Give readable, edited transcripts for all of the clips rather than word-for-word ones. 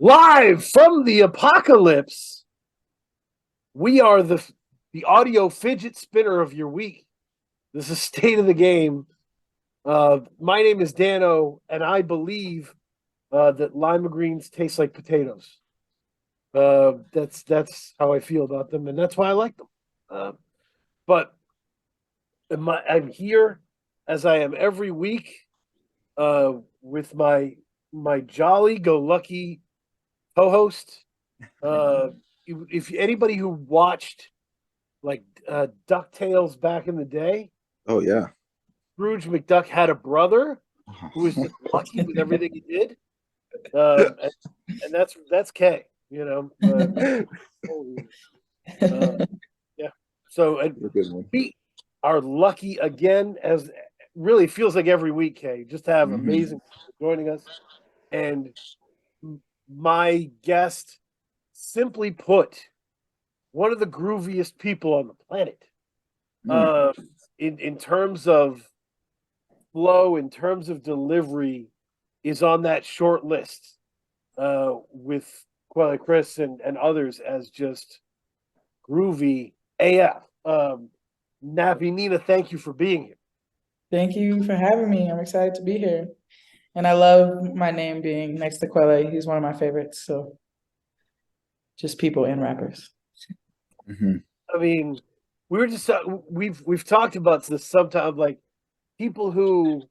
Live from the apocalypse, we are the audio fidget spinner of your week. This is State of the Game. My name is Dano, and I believe that lima greens taste like potatoes. That's how I feel about them, and that's why I like them. But I'm here as I am every week with my jolly go lucky co-host. If anybody who watched like DuckTales back in the day, Oh yeah. Scrooge McDuck had a brother who was just lucky with everything he did, and that's K. Yeah. So and we are lucky again, as really feels like every week, Kay, just to have amazing people joining us. And my guest, simply put, one of the grooviest people on the planet. In terms of flow, in terms of delivery, is on that short list with Quella Chris and others as just groovy AF. Nappy Nina, thank you for being here. Thank you for having me. I'm excited to be here. And I love my name being next to Quelle. He's one of my favorites. So just people and rappers. I mean, we were just we've talked about this sometimes, like people who,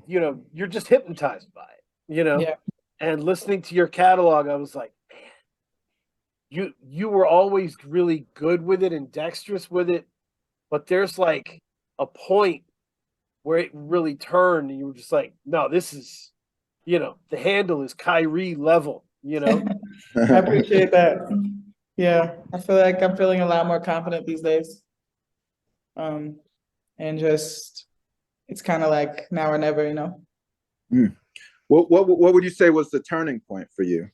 you're just hypnotized by it, Yeah. And listening to your catalog, I was like, man, you were always really good with it and dexterous with it, but there's like a point where it really turned and you were just like, no, this is, the handle is Kyrie level, I appreciate that. Yeah, I feel like I'm feeling a lot more confident these days. And just, it's kind of like now or never, What would you say was the turning point for you?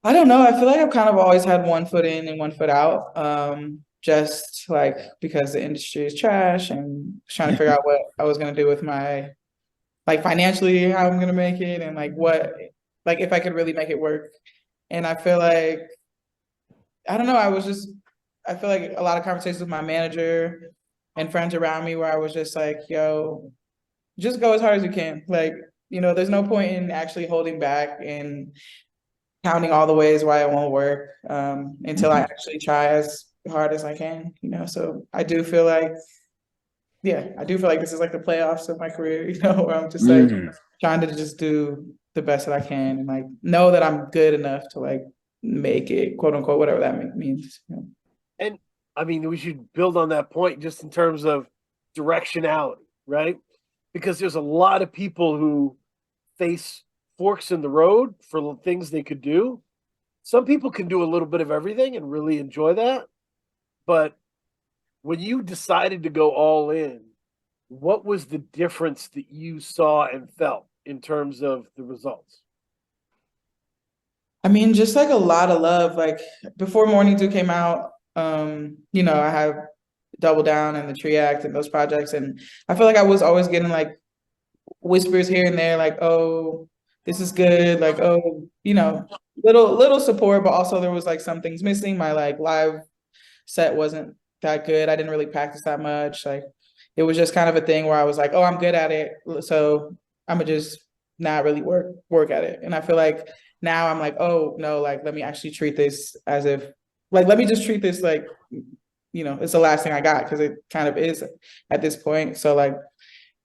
I don't know. I feel like I've kind of always had one foot in and one foot out. Just like because the industry is trash and trying to figure out what I was gonna do with my, like, financially, how I'm gonna make it, and like if I could really make it work. And I feel like, I don't know, I feel like a lot of conversations with my manager and friends around me where I was just like, yo, just go as hard as you can. Like, there's no point in actually holding back and counting all the ways why it won't work until I actually try as hard as I can, So I do feel like, this is like the playoffs of my career, where I'm just like trying to just do the best that I can and like know that I'm good enough to like make it, quote unquote, whatever that means. And I mean, we should build on that point just in terms of directionality, right? Because there's a lot of people who face forks in the road for things they could do. Some people can do a little bit of everything and really enjoy that. But when you decided to go all in, what was the difference that you saw and felt in terms of the results? I mean, just like a lot of love. Like before Mourning Due came out, I have Double Down and the Tree Act and those projects. And I feel like I was always getting like whispers here and there, like, oh, this is good, like, oh, little support, but also there was like some things missing. My like live set wasn't that good. I didn't really practice that much. Like it was just kind of a thing where I was like, oh, I'm good at it, so I'm gonna just not really work at it. And I feel like now I'm like, oh no, like let me actually treat this as if, like, let me just treat this like, it's the last thing I got, because it kind of is at this point. So like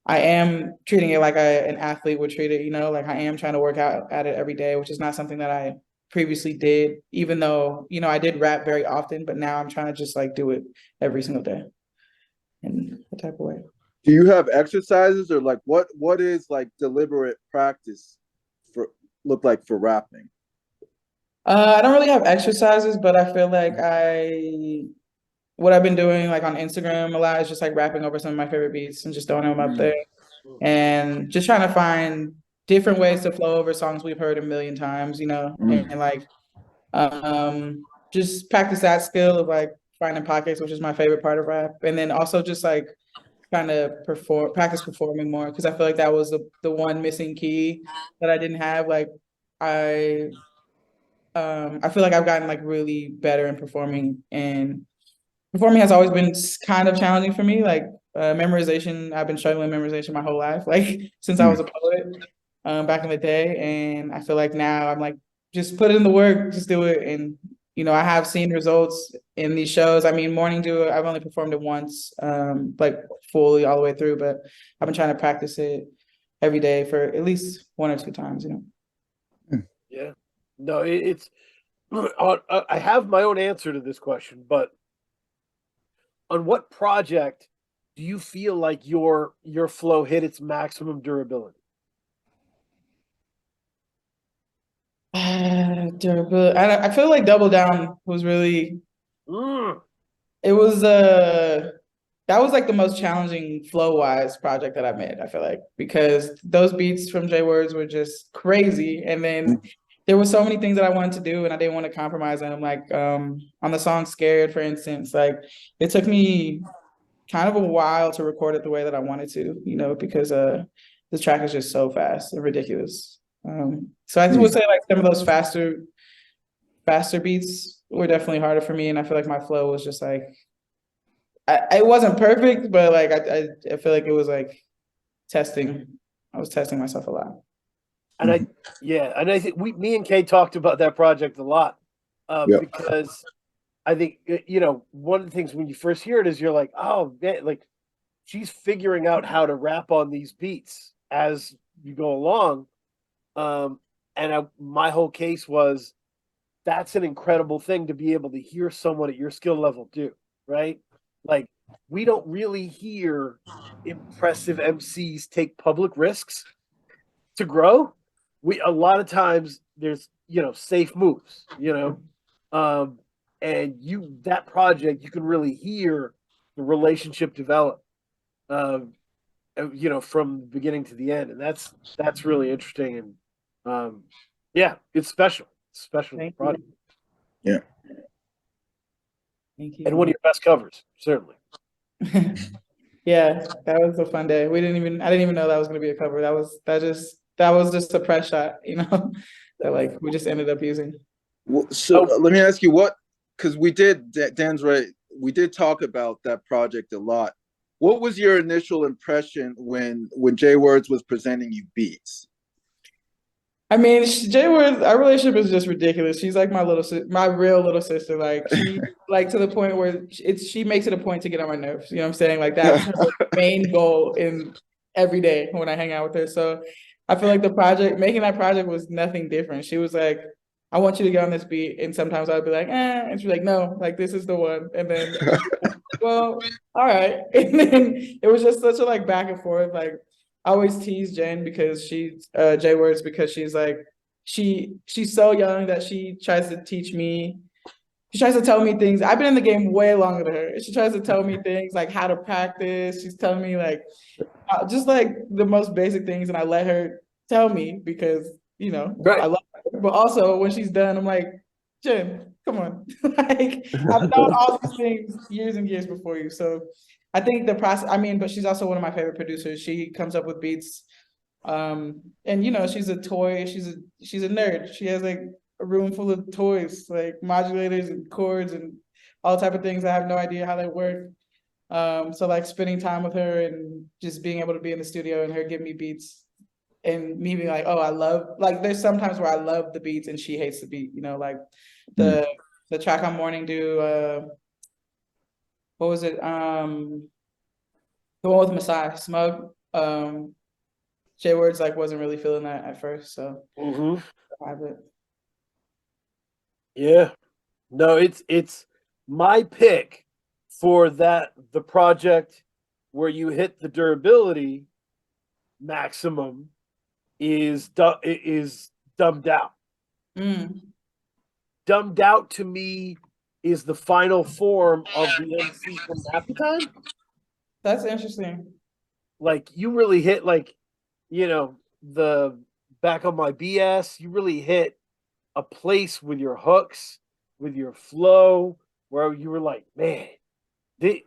I am treating it like an athlete would treat it, like I am trying to work out at it every day, which is not something that I previously did, even though, I did rap very often, but now I'm trying to just like do it every single day in that type of way. Do you have exercises, or like what is like deliberate practice look like for rapping? I don't really have exercises, but I feel like what I've been doing like on Instagram a lot is just like rapping over some of my favorite beats and just throwing them up there and just trying to find different ways to flow over songs we've heard a million times, and like just practice that skill of like finding pockets, which is my favorite part of rap. And then also just like kind of practice performing more, because I feel like that was the one missing key that I didn't have. Like I I feel like I've gotten like really better in performing, and performing has always been kind of challenging for me. Like memorization, I've been struggling with memorization my whole life, like since I was a poet back in the day. And I feel like now I'm like, just put in the work, just do it. And I have seen results in these shows. I mean, Morning Due, I've only performed it once, like fully all the way through, but I've been trying to practice it every day for at least 1 or 2 times. Yeah. No, it's I have my own answer to this question, but on what project do you feel like your flow hit its maximum durability? Durability. I feel like Double Down was really, Mm, it was that was like the most challenging flow wise project that I made, I feel like, because those beats from J Words were just crazy. And then there were so many things that I wanted to do and I didn't want to compromise on them. Like on the song Scared, for instance, like it took me kind of a while to record it the way that I wanted to, because this track is just so fast and ridiculous. So I would say like some of those faster beats were definitely harder for me, and I feel like my flow was just like it wasn't perfect, but like I feel like it was like testing. I was testing myself a lot. and I think me and Kay talked about that project a lot because I think one of the things when you first hear it is you're like, oh man, like she's figuring out how to rap on these beats as you go along. My whole case was that's an incredible thing to be able to hear someone at your skill level do, right? Like we don't really hear impressive MCs take public risks to grow. We a lot of times there's safe moves, and that project you can really hear the relationship develop, from the beginning to the end, and that's really interesting. And yeah, it's special Thank project. Yeah. Thank And you. one of your best covers, certainly. Yeah, that was a fun day. I didn't even know that was gonna be a cover. That was just a press shot, that like we just ended up using. So let me ask you because Dan's right. We did talk about that project a lot. What was your initial impression when J Words was presenting you beats? I mean, Jay Ward, our relationship is just ridiculous. She's like my real little sister. Like she, like to the point where she makes it a point to get on my nerves. You know what I'm saying? Like that's her main goal in every day when I hang out with her. So I feel like making that project was nothing different. She was like, I want you to get on this beat. And sometimes I'd be like, and she's like, no, like this is the one. And then, well, all right. And then it was just such a like back and forth. Like I always tease Jen because she's J Words because she's like she's so young that she tries to teach me. She tries to tell me things. I've been in the game way longer than her. She tries to tell me things like how to practice. She's telling me like just like the most basic things, and I let her tell me because Right. I love her. But also when she's done, I'm like, Jen, come on. Like I've known all these things years and years before you. So I think the process, I mean, but she's also one of my favorite producers. She comes up with beats. And she's a nerd. She has like a room full of toys, like modulators and chords and all type of things. I have no idea how they work. So like spending time with her and just being able to be in the studio and her give me beats and me being like, oh, I love, like there's sometimes where I love the beats and she hates the beat, like the track on Morning Due, what was it? The one with Masai, Smug. J Words like wasn't really feeling that at first, so I have it. Yeah. No, it's my pick for the project where you hit the durability maximum is Dumbed Out. Dumbed Out to me is the final form of the MC from Nappy Time. That's interesting. Like you really hit the Back on My BS. You really hit a place with your hooks, with your flow, where you were like, man, you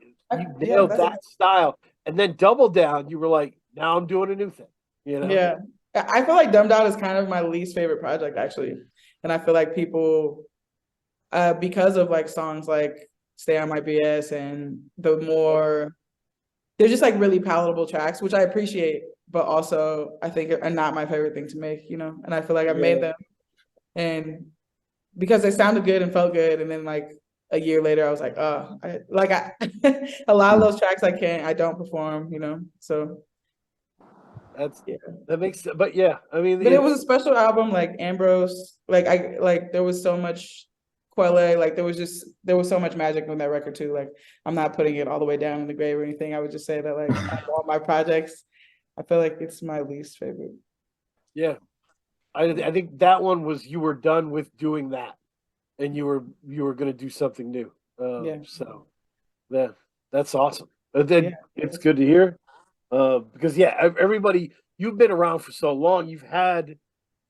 nailed that style. And then Double Down, you were like, now I'm doing a new thing. Yeah. I feel like Dumbed Out is kind of my least favorite project actually, and I feel like people, because of like songs like Stay on My BS and the more, they're just like really palatable tracks, which I appreciate, but also I think are not my favorite thing to make, you know. And I feel like I made them, and because they sounded good and felt good, and then like a year later, I was like, oh, a lot of those tracks I don't perform, you know. So That's yeah. that makes, but yeah, I mean, But it was a special album, like Ambrose, like there was so much Quelle, like there was so much magic on that record too. Like I'm not putting it all the way down in the grave or anything. I would just say that like out of all my projects, I feel like it's my least favorite. yeah. I think that one was, you were done with doing that, and you were going to do something new. Yeah. So yeah, that's awesome. Yeah. Then it's good to hear. Because yeah, everybody, you've been around for so long. You've had,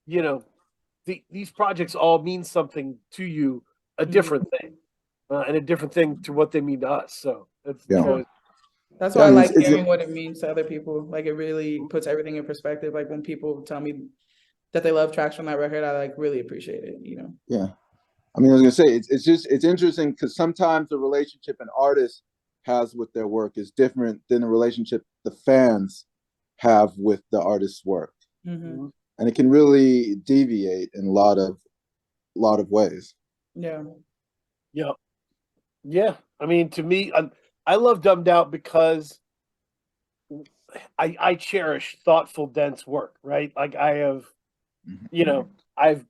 you know, these projects all mean something to you, a different thing, and a different thing to what they mean to us. So it's Yeah. always, That's Yeah, why I I mean, like hearing what it means to other people. Like it really puts everything in perspective. Like when people tell me that they love tracks from that record, I like really appreciate it, you know. yeah. I mean, I was gonna say it's interesting because sometimes the relationship an artist has with their work is different than the relationship the fans have with the artist's work, Mm-hmm. and it can really deviate in a lot of ways. Yeah. yeah, yeah. I mean, to me, I love Dumbed Out because I cherish thoughtful, dense work. Right, like I have, you know, I've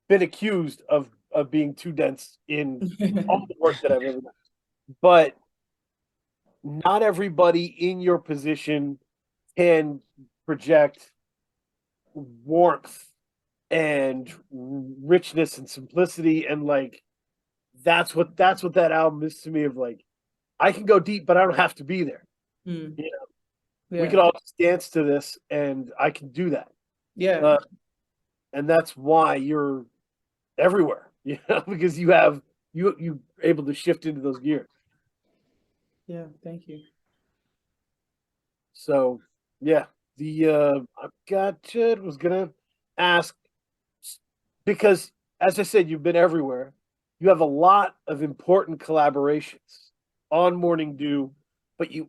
been accused of being too dense in all the work that I've ever done, but not everybody in your position can project warmth and richness and simplicity, and like that's what that album is to me, of like, I can go deep but I don't have to be there. Mm. You know, we Yeah. can all just dance to this and I can do that. Yeah. And that's why you're everywhere, you know, because you have you able to shift into those gears. Yeah. Thank you. So yeah, the I got was gonna ask, because as I said, you've been everywhere. You have a lot of important collaborations on Morning Dew, but you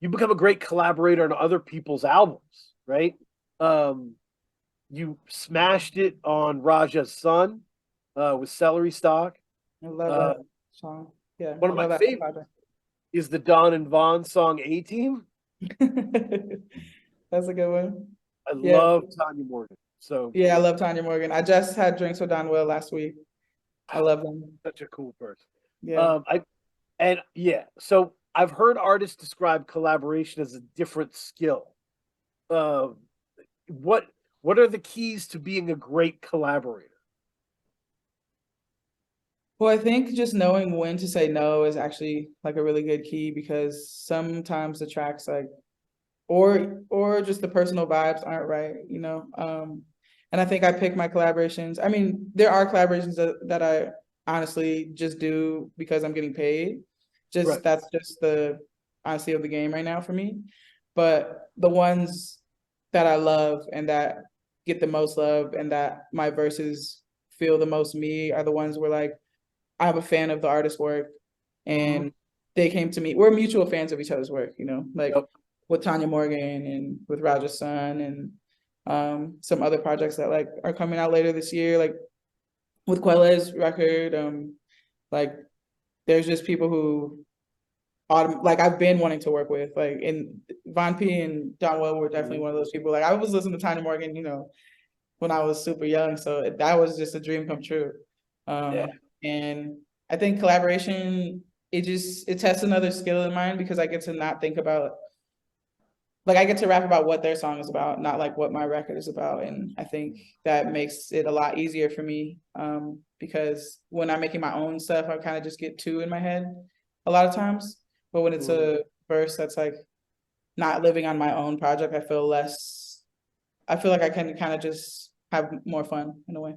become a great collaborator on other people's albums, right? Um, you smashed it on Raja's Son, with Celery Stock. I love Uh, that song. Yeah, one I of my love that favorites is the Don and Vaughn song A Team. project. That's a good one. I Yeah. love Tanya Morgan. So Yeah, I love Tanya Morgan. I just had drinks with Don Will last week. I love them. such a cool person. Yeah. So I've heard artists describe collaboration as a different skill. Uh, what what are the keys to being a great collaborator? Well, I think just knowing when to say no is actually like a really good key because sometimes the tracks like or just the personal vibes aren't right, you know. And I think I pick my collaborations. I mean, there are collaborations that I honestly just do because I'm getting paid. Right. That's just the honesty of the game right now for me. But the ones that I love and that get the most love and that my verses feel the most me are the ones where like I'm a fan of the artist's work and they came to me. We're mutual fans of each other's work, you know, like Yep. with Tanya Morgan and with Raja's Son and some other projects that like are coming out later this year, like with Quelle's record. Like there's just people who like I've been wanting to work with, like, and Von P and Don Well were definitely one of those people. Like I was listening to Tanya Morgan, you know, when I was super young, so that was just a dream come true. Yeah. And I think collaboration, it tests another skill in mine because I get to not think about, like I get to rap about what their song is about, not like what my record is about. And I think that makes it a lot easier for me, because when I'm making my own stuff, I kind of just get two in my head a lot of times. But when it's a verse that's like not living on my own project, I feel like I can kind of just have more fun in a way.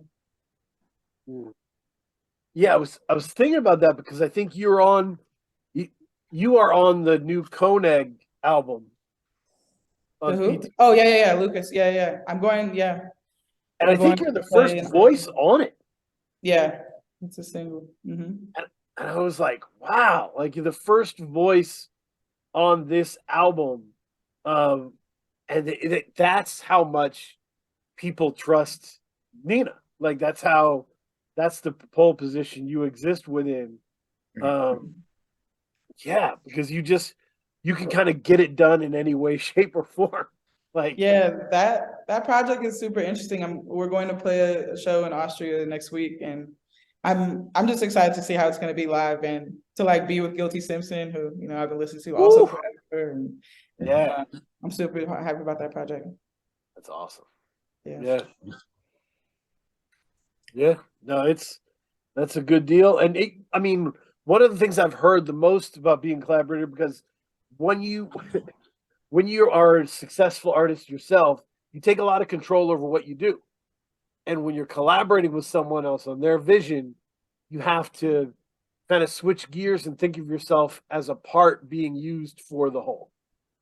Yeah, I was thinking about that because I think you are on the new Koenig album. The on who? PT. Oh yeah, Lucas. Yeah. I'm going. Yeah, And we're I think going you're to the play. first voice on it. Yeah, it's a single. And I was like, wow, like you're the first voice on this album. Um, and that's how much people trust Nina. Like that's the pole position you exist within. Um, yeah, because you can kind of get it done in any way, shape, or form. Like, Yeah, that project is super interesting. We're going to play a show in Austria next week, and I'm just excited to see how it's going to be live and to like be with Guilty Simpson, who I've been listening to also woo, forever, and yeah, I'm super happy about that project. that's awesome. Yeah. Yeah, yeah. No, that's a good deal. And I mean, one of the things I've heard the most about being collaborator, because when you when you are a successful artist yourself, you take a lot of control over what you do. And when you're collaborating with someone else on their vision, you have to kind of switch gears and think of yourself as a part being used for the whole.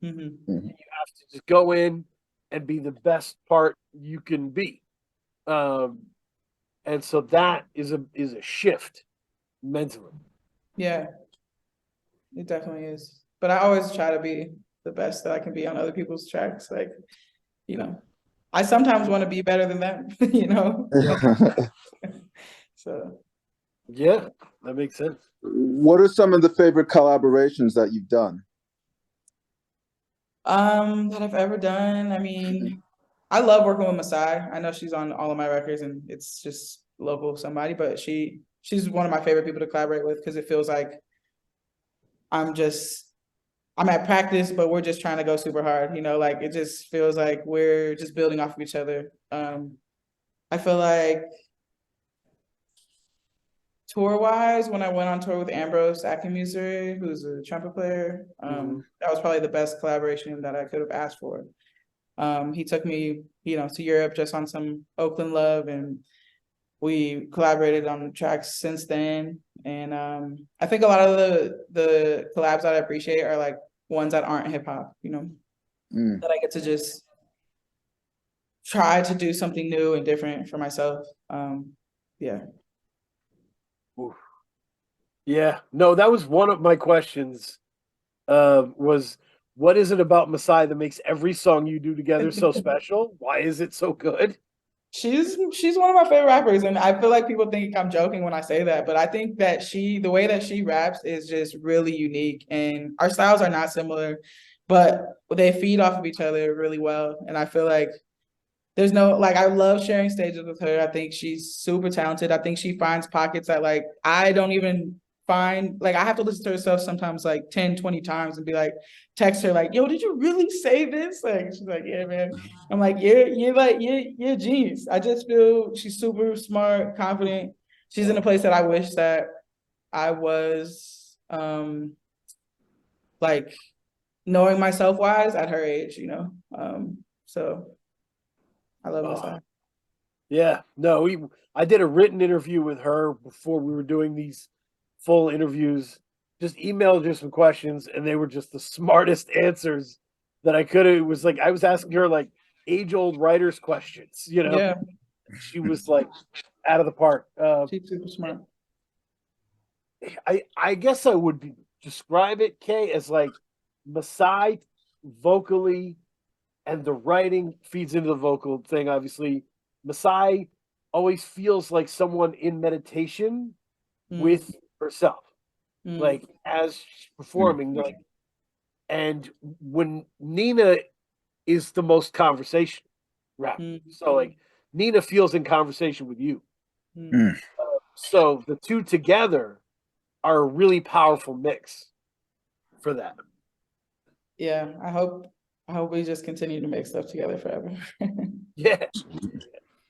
Mm-hmm. You have to just go in and be the best part you can be. And so that is a shift mentally. Yeah, it definitely is. But I always try to be the best that I can be on other people's tracks. Like, I sometimes want to be better than them, So Yeah, that makes sense. What are some of the favorite collaborations that you've done? that I've ever done. I mean, I love working with Masai. I know she's on all of my records and it's just local somebody, but she's one of my favorite people to collaborate with because it feels like I'm at practice, but we're just trying to go super hard. Like it just feels like we're just building off of each other. I feel like tour wise, when I went on tour with Ambrose Akinmusire, who's a trumpet player, that was probably the best collaboration that I could have asked for. He took me, to Europe just on some Oakland love, and we collaborated on tracks since then. And I think a lot of the collabs that I appreciate are like ones that aren't hip hop, that I get to just try to do something new and different for myself. Yeah. Oof. Yeah, no, that was one of my questions. Was what is it about Masai that makes every song you do together so special? Why is it so good? She's one of my favorite rappers, and I feel like people think I'm joking when I say that, but I think that the way that she raps is just really unique, and our styles are not similar, but they feed off of each other really well. And I feel like there's no like I love sharing stages with her. I think she's super talented. I think she finds pockets that like I don't even find. Like I have to listen to her stuff sometimes like 10, 20 times and be like, text her like, yo, did you really say this? Like she's like, yeah, man. I'm like, you're a genius. I just feel she's super smart, confident. She's in a place that I wish that I was like knowing myself wise at her age. So I love Masai. Yeah, no, I did a written interview with her before we were doing these full interviews. Just emailed her some questions, and they were just the smartest answers that I could have. It was like I was asking her like age-old writers questions. Yeah, She was like out of the park. she's super smart. I guess I would describe it, Kay, as like Masai vocally, and the writing feeds into the vocal thing. Obviously, Masai always feels like someone in meditation with herself, like as she's performing. Like, and when Nina is the most conversation rap, so like Nina feels in conversation with you. So the two together are a really powerful mix for that. Yeah, I hope we just continue to make stuff together forever. Yeah,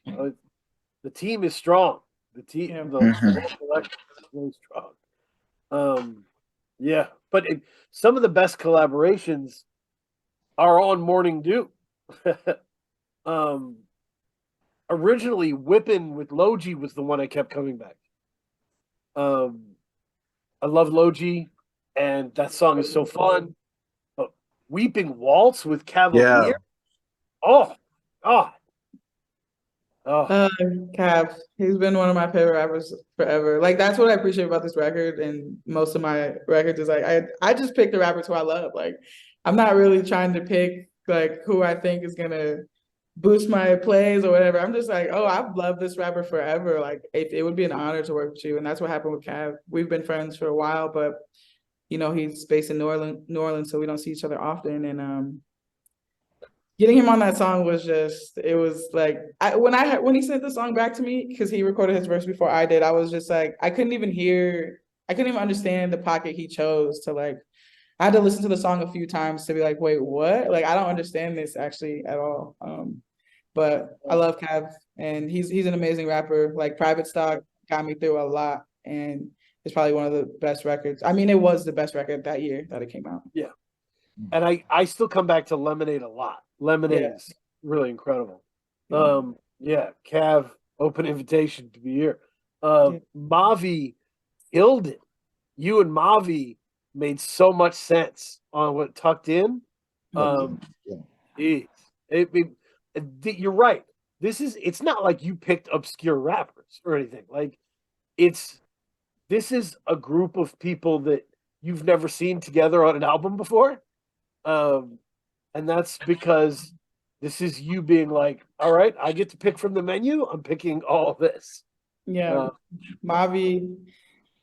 the team is strong. The team, Yeah. the whole collection is really strong. Yeah, but some of the best collaborations are on Mourning Due. um, Originally, Whippin' with Logi was the one I kept coming back. I love Logi, and that song is so fun. But Weeping Waltz with Cavalier. Yeah. Oh, oh, oh. Cav, he's been one of my favorite rappers forever. Like that's what I appreciate about this record and most of my records is like I just pick the rappers who I love. Like I'm not really trying to pick like who I think is gonna boost my plays or whatever. I'm just like, oh, I've loved this rapper forever. Like it would be an honor to work with you. And that's what happened with Cav. We've been friends for a while, but you know, he's based in New Orleans, so we don't see each other often. And getting him on that song was just, it was like when he sent the song back to me, because he recorded his verse before I did, I was just like, I couldn't even understand the pocket he chose to like, I had to listen to the song a few times to be like, wait, what? Like, I don't understand this actually at all. But I love Cav, and he's an amazing rapper. Like Private Stock got me through a lot, and it's probably one of the best records. I mean, it was the best record that year that it came out. Yeah. And I still come back to Lemonade a lot. Lemonade is really incredible. Yeah, Cav, open invitation to be here. Mavi killed it. You and Mavi made so much sense on what Tucked In. You're right. It's not like you picked obscure rappers or anything. Like this is a group of people that you've never seen together on an album before. And that's because this is you being like, all right, I get to pick from the menu. I'm picking all of this. Yeah. Mavi,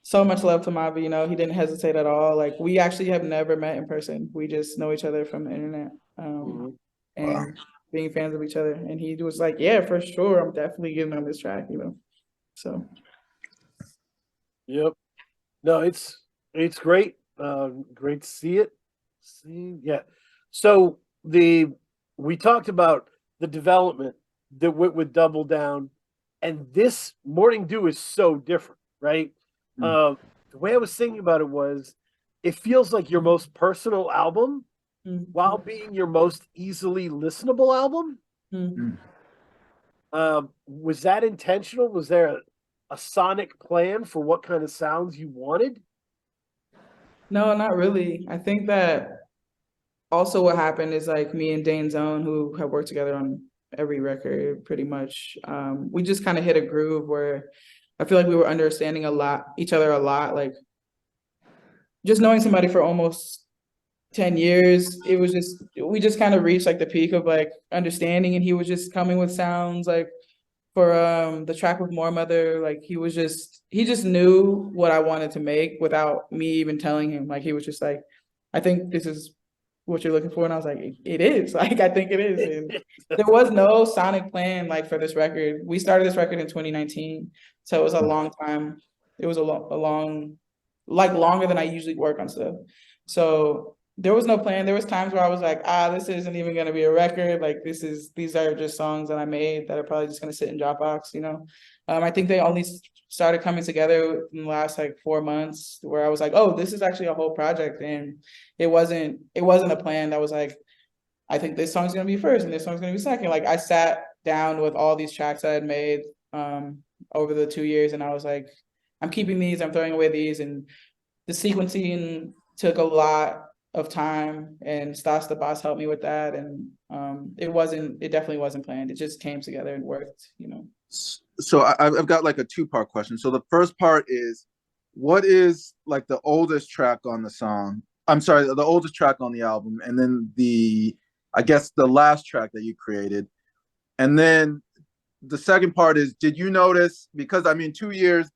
so much love to Mavi. You know, he didn't hesitate at all. Like we actually have never met in person. We just know each other from the internet. And being fans of each other. And he was like, yeah, for sure. I'm definitely getting on this track, you know. So yep. No, it's great. Great to see it. So we talked about the development that went with Double Down, and this Mourning Due is so different, right? The way I was thinking about it was, it feels like your most personal album while being your most easily listenable album. Was that intentional? Was there a sonic plan for what kind of sounds you wanted? No, not really. I think that also what happened is like me and Dane Zone, who have worked together on every record pretty much, we just kind of hit a groove where I feel like we were understanding each other a lot. Like just knowing somebody for almost 10 years, we just kind of reached like the peak of like understanding, and he was just coming with sounds like for the track with More Mother, like he just knew what I wanted to make without me even telling him. Like he was just like, I think this is what you're looking for. And I was like, it is. Like I think it is. And there was no sonic plan like for this record. We started this record in 2019. So it was a long time. It was a long, like longer than I usually work on stuff. So there was no plan. There was times where I was like, this isn't even going to be a record. Like these are just songs that I made that are probably just going to sit in Dropbox, you know? I think they only started coming together in the last like 4 months where I was like, oh, this is actually a whole project. And it wasn't a plan that was like, I think this song's going to be first and this song's going to be second. Like I sat down with all these tracks I had made over the 2 years, and I was like, I'm keeping these, I'm throwing away these. And the sequencing took a lot of time, and Stas the boss helped me with that. And it definitely wasn't planned. It just came together and worked, you know. So I've got like a 2-part question. So the first part is, what is like the oldest track on the song? I'm sorry, the oldest track on the album, and then I guess the last track that you created. And then the second part is, did you notice, because I mean 2 years,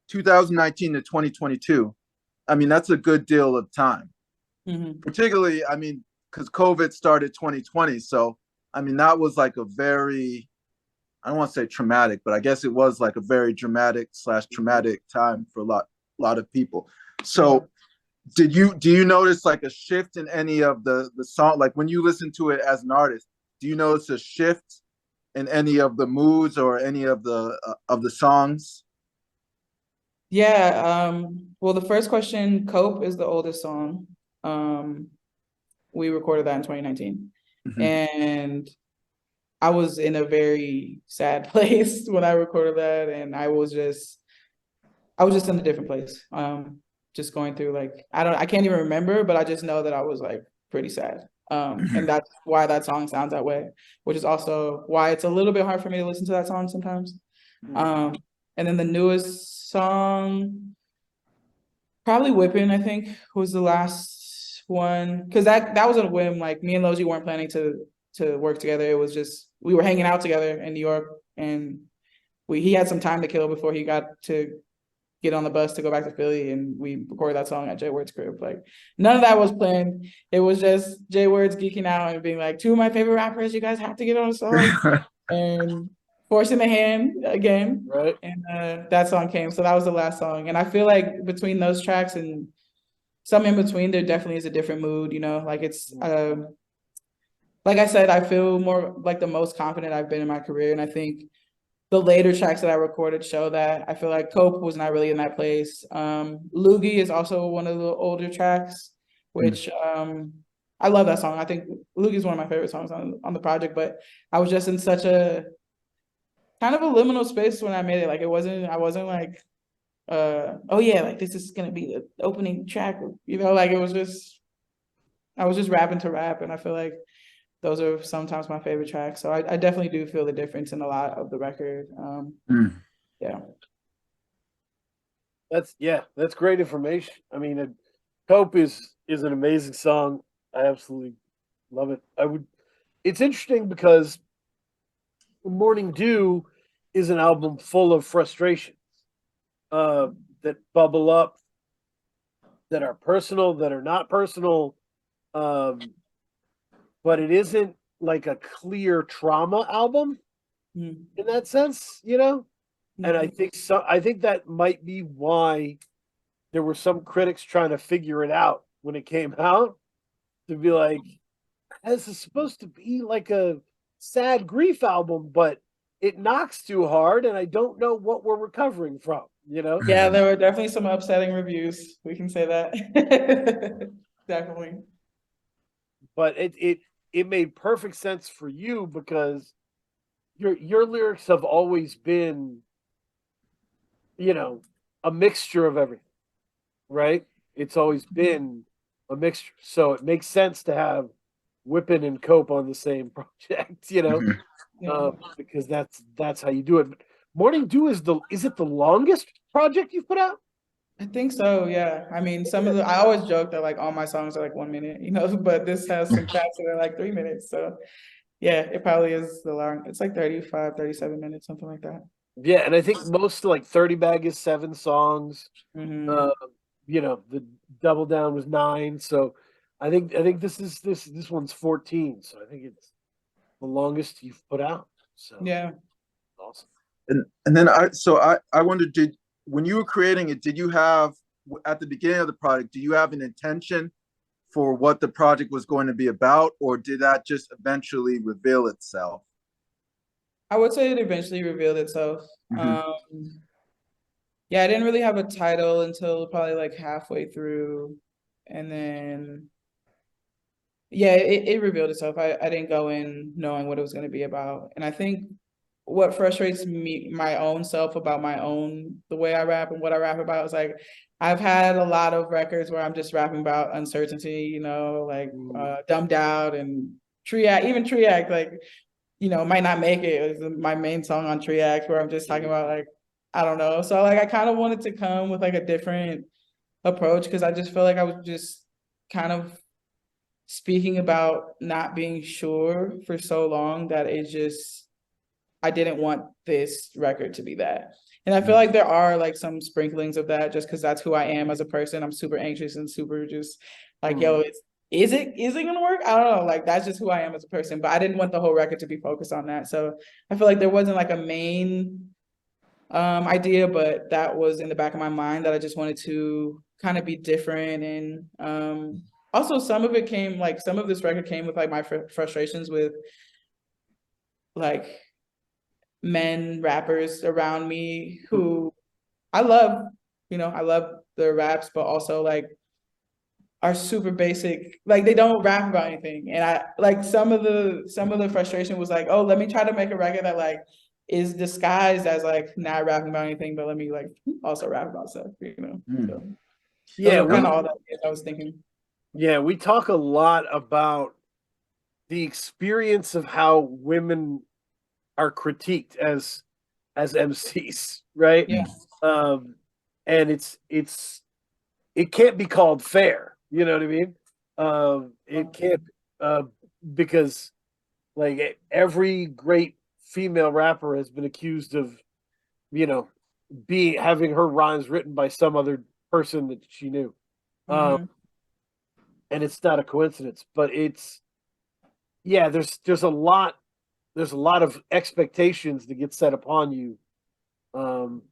2019 to 2022, I mean that's a good deal of time. Particularly, I mean, because COVID started 2020. So, I mean, that was like a very, I don't want to say traumatic, but I guess it was like a very dramatic/traumatic time for a lot of people. So do you notice like a shift in any of the song? Like when you listen to it as an artist, do you notice a shift in any of the moods or any of the songs? Yeah. Well, the first question, Cope is the oldest song. We recorded that in 2019. And I was in a very sad place when I recorded that, and I was just in a different place. Just going through like, I can't even remember, but I just know that I was like pretty sad. And that's why that song sounds that way, which is also why it's a little bit hard for me to listen to that song sometimes. And then the newest song, probably Whippin', I think, was the last one. Because that was a whim. Like, me and Logie weren't planning to work together. It was just, we were hanging out together in New York, and he had some time to kill before he got to get on the bus to go back to Philly, and we recorded that song at Jay Word's crib. Like, none of that was planned. It was just Jay Word's geeking out and being like, two of my favorite rappers, you guys have to get on a song. And forcing the hand again. Right. And that song came. So that was the last song. And I feel like between those tracks and some in between, there definitely is a different mood, you know, like it's like I said, I feel more like the most confident I've been in my career. And I think the later tracks that I recorded show that. I feel like Cope was not really in that place. Loogie is also one of the older tracks, which I love that song. I think Loogie is one of my favorite songs on the project, but I was just in such a kind of a liminal space when I made it. Like, I wasn't like, oh yeah, like this is gonna be the opening track, you know, like I was just rapping to rap, and I feel like those are sometimes my favorite tracks. So I definitely do feel the difference in a lot of the record. Yeah. That's great information. I mean, Cope is an amazing song. I absolutely love it. It's interesting because Mourning Due is an album full of frustrations that bubble up, that are personal, that are not personal, but it isn't like a clear trauma album in that sense, you know. And I think that might be why there were some critics trying to figure it out when it came out, to be like, this is supposed to be like a sad grief album, but it knocks too hard, and I don't know what we're recovering from, you know? Yeah, there were definitely some upsetting reviews. We can say that. Definitely. But it made perfect sense for you because your lyrics have always been, you know, a mixture of everything, right? It's always been a mixture. So it makes sense to have Whippin' and Cope on the same project, you know, because that's how you do it. But Mourning Due is it the longest project you've put out? I think so, yeah. I mean, I always joke that like all my songs are like 1 minute, you know, but this has some tracks that are like 3 minutes. So yeah, it probably is the long. It's like 35, 37 minutes, something like that. Yeah, and I think most like 30 Bag is 7 songs. You know, the Double Down was 9. So I think this one's 14. So I think it's the longest you've put out. So yeah, awesome. And then I wondered, when you were creating it, did you have, at the beginning of the project, do you have an intention for what the project was going to be about, or did that just eventually reveal itself? I would say it eventually revealed itself. Yeah, I didn't really have a title until probably like halfway through, and then yeah, it revealed itself. I didn't go in knowing what it was going to be about, and I think what frustrates me, my own self, about the way I rap and what I rap about is like, I've had a lot of records where I'm just rapping about uncertainty, you know, like Dumbed Out and Triac, like, you know, might not make it. It was my main song on Triac, where I'm just talking about like, I don't know. So like, I kind of wanted to come with like a different approach, because I just feel like I was just kind of speaking about not being sure for so long that I didn't want this record to be that. And I feel like there are like some sprinklings of that, just because that's who I am as a person. I'm super anxious and super just like, yo, is it gonna work? I don't know. Like, that's just who I am as a person. But I didn't want the whole record to be focused on that. So I feel like there wasn't like a main idea, but that was in the back of my mind, that I just wanted to kind of be different. And also some of this record came with like my frustrations with like men rappers around me who I love, you know, I love their raps, but also like are super basic. Like, they don't rap about anything. And I like some of the frustration was like, oh, let me try to make a record that like is disguised as like not rapping about anything, but let me like also rap about stuff, you know. So Yeah, kind of all that I was thinking. Yeah, we talk a lot about the experience of how women are critiqued as MCs, right? Yeah. Um, and it can't be called fair. You know what I mean? It can't uh, because every great female rapper has been accused of, you know, be having her rhymes written by some other person that she knew. Um, Mhm. and it's not a coincidence, but it's yeah, there's a lot of expectations that get set upon you. Um,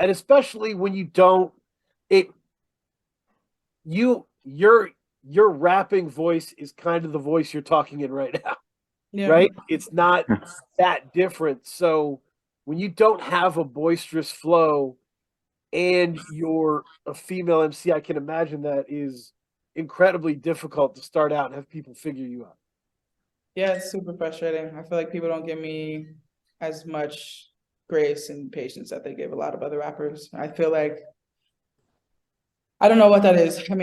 and especially when you don't it you your rapping voice is kind of the voice you're talking in right now, Yeah. right? It's not that different. So when you don't have a boisterous flow and you're a female MC, I can imagine that is incredibly difficult to start out and have people figure you out. Yeah, it's super frustrating. I feel like people don't give me as much grace and patience that they give a lot of other rappers. I feel like I don't know what that is. I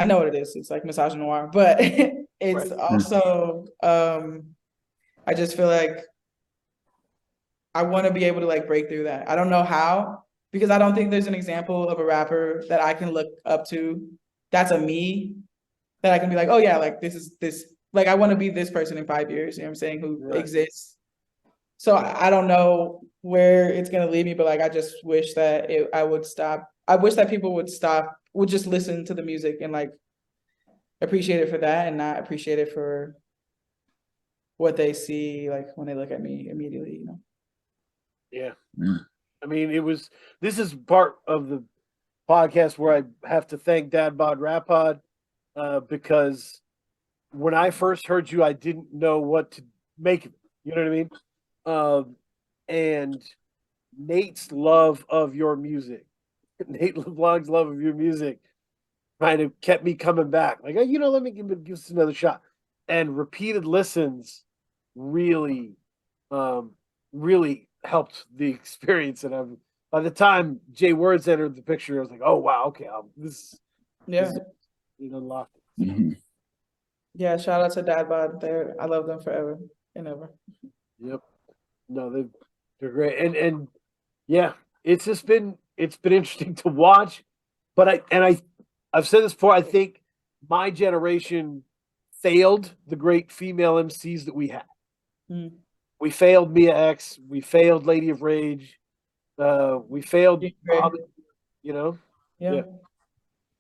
know what it is. It's like misogynoir, but it's Right. also I just feel like I want to be able to like break through that. I don't know how, because I don't think there's an example of a rapper that I can look up to that's a me that I can be like, oh yeah, like this like I want to be this person in 5 years, you know what I'm saying, who Right. exists. So I don't know where it's gonna lead me, but like I just wish that I would stop. I wish that people would just listen to the music and like appreciate it for that and not appreciate it for what they see like when they look at me immediately, you know. Yeah. Mm. I mean, this is part of the podcast where I have to thank Dad Bod Rap Pod because when I first heard you, I didn't know what to make of it. You know what I mean? And Nate's love of your music, Nate LeBlanc's love of your music, kind of kept me coming back. Like, hey, let me give this another shot. And repeated listens really, um, really helped the experience. And by the time Jay Words entered the picture, I was like, oh wow, okay, this Yeah. is unlocked. Mhm. Yeah, shout out to Dad Bod. I love them forever and ever. Yep. No, they're great. And yeah, it's been interesting to watch. But I've said this before, I think my generation failed the great female MCs that we had. Mm. We failed Mia X, we failed Lady of Rage, we failed Great. you know? Yeah. Yeah.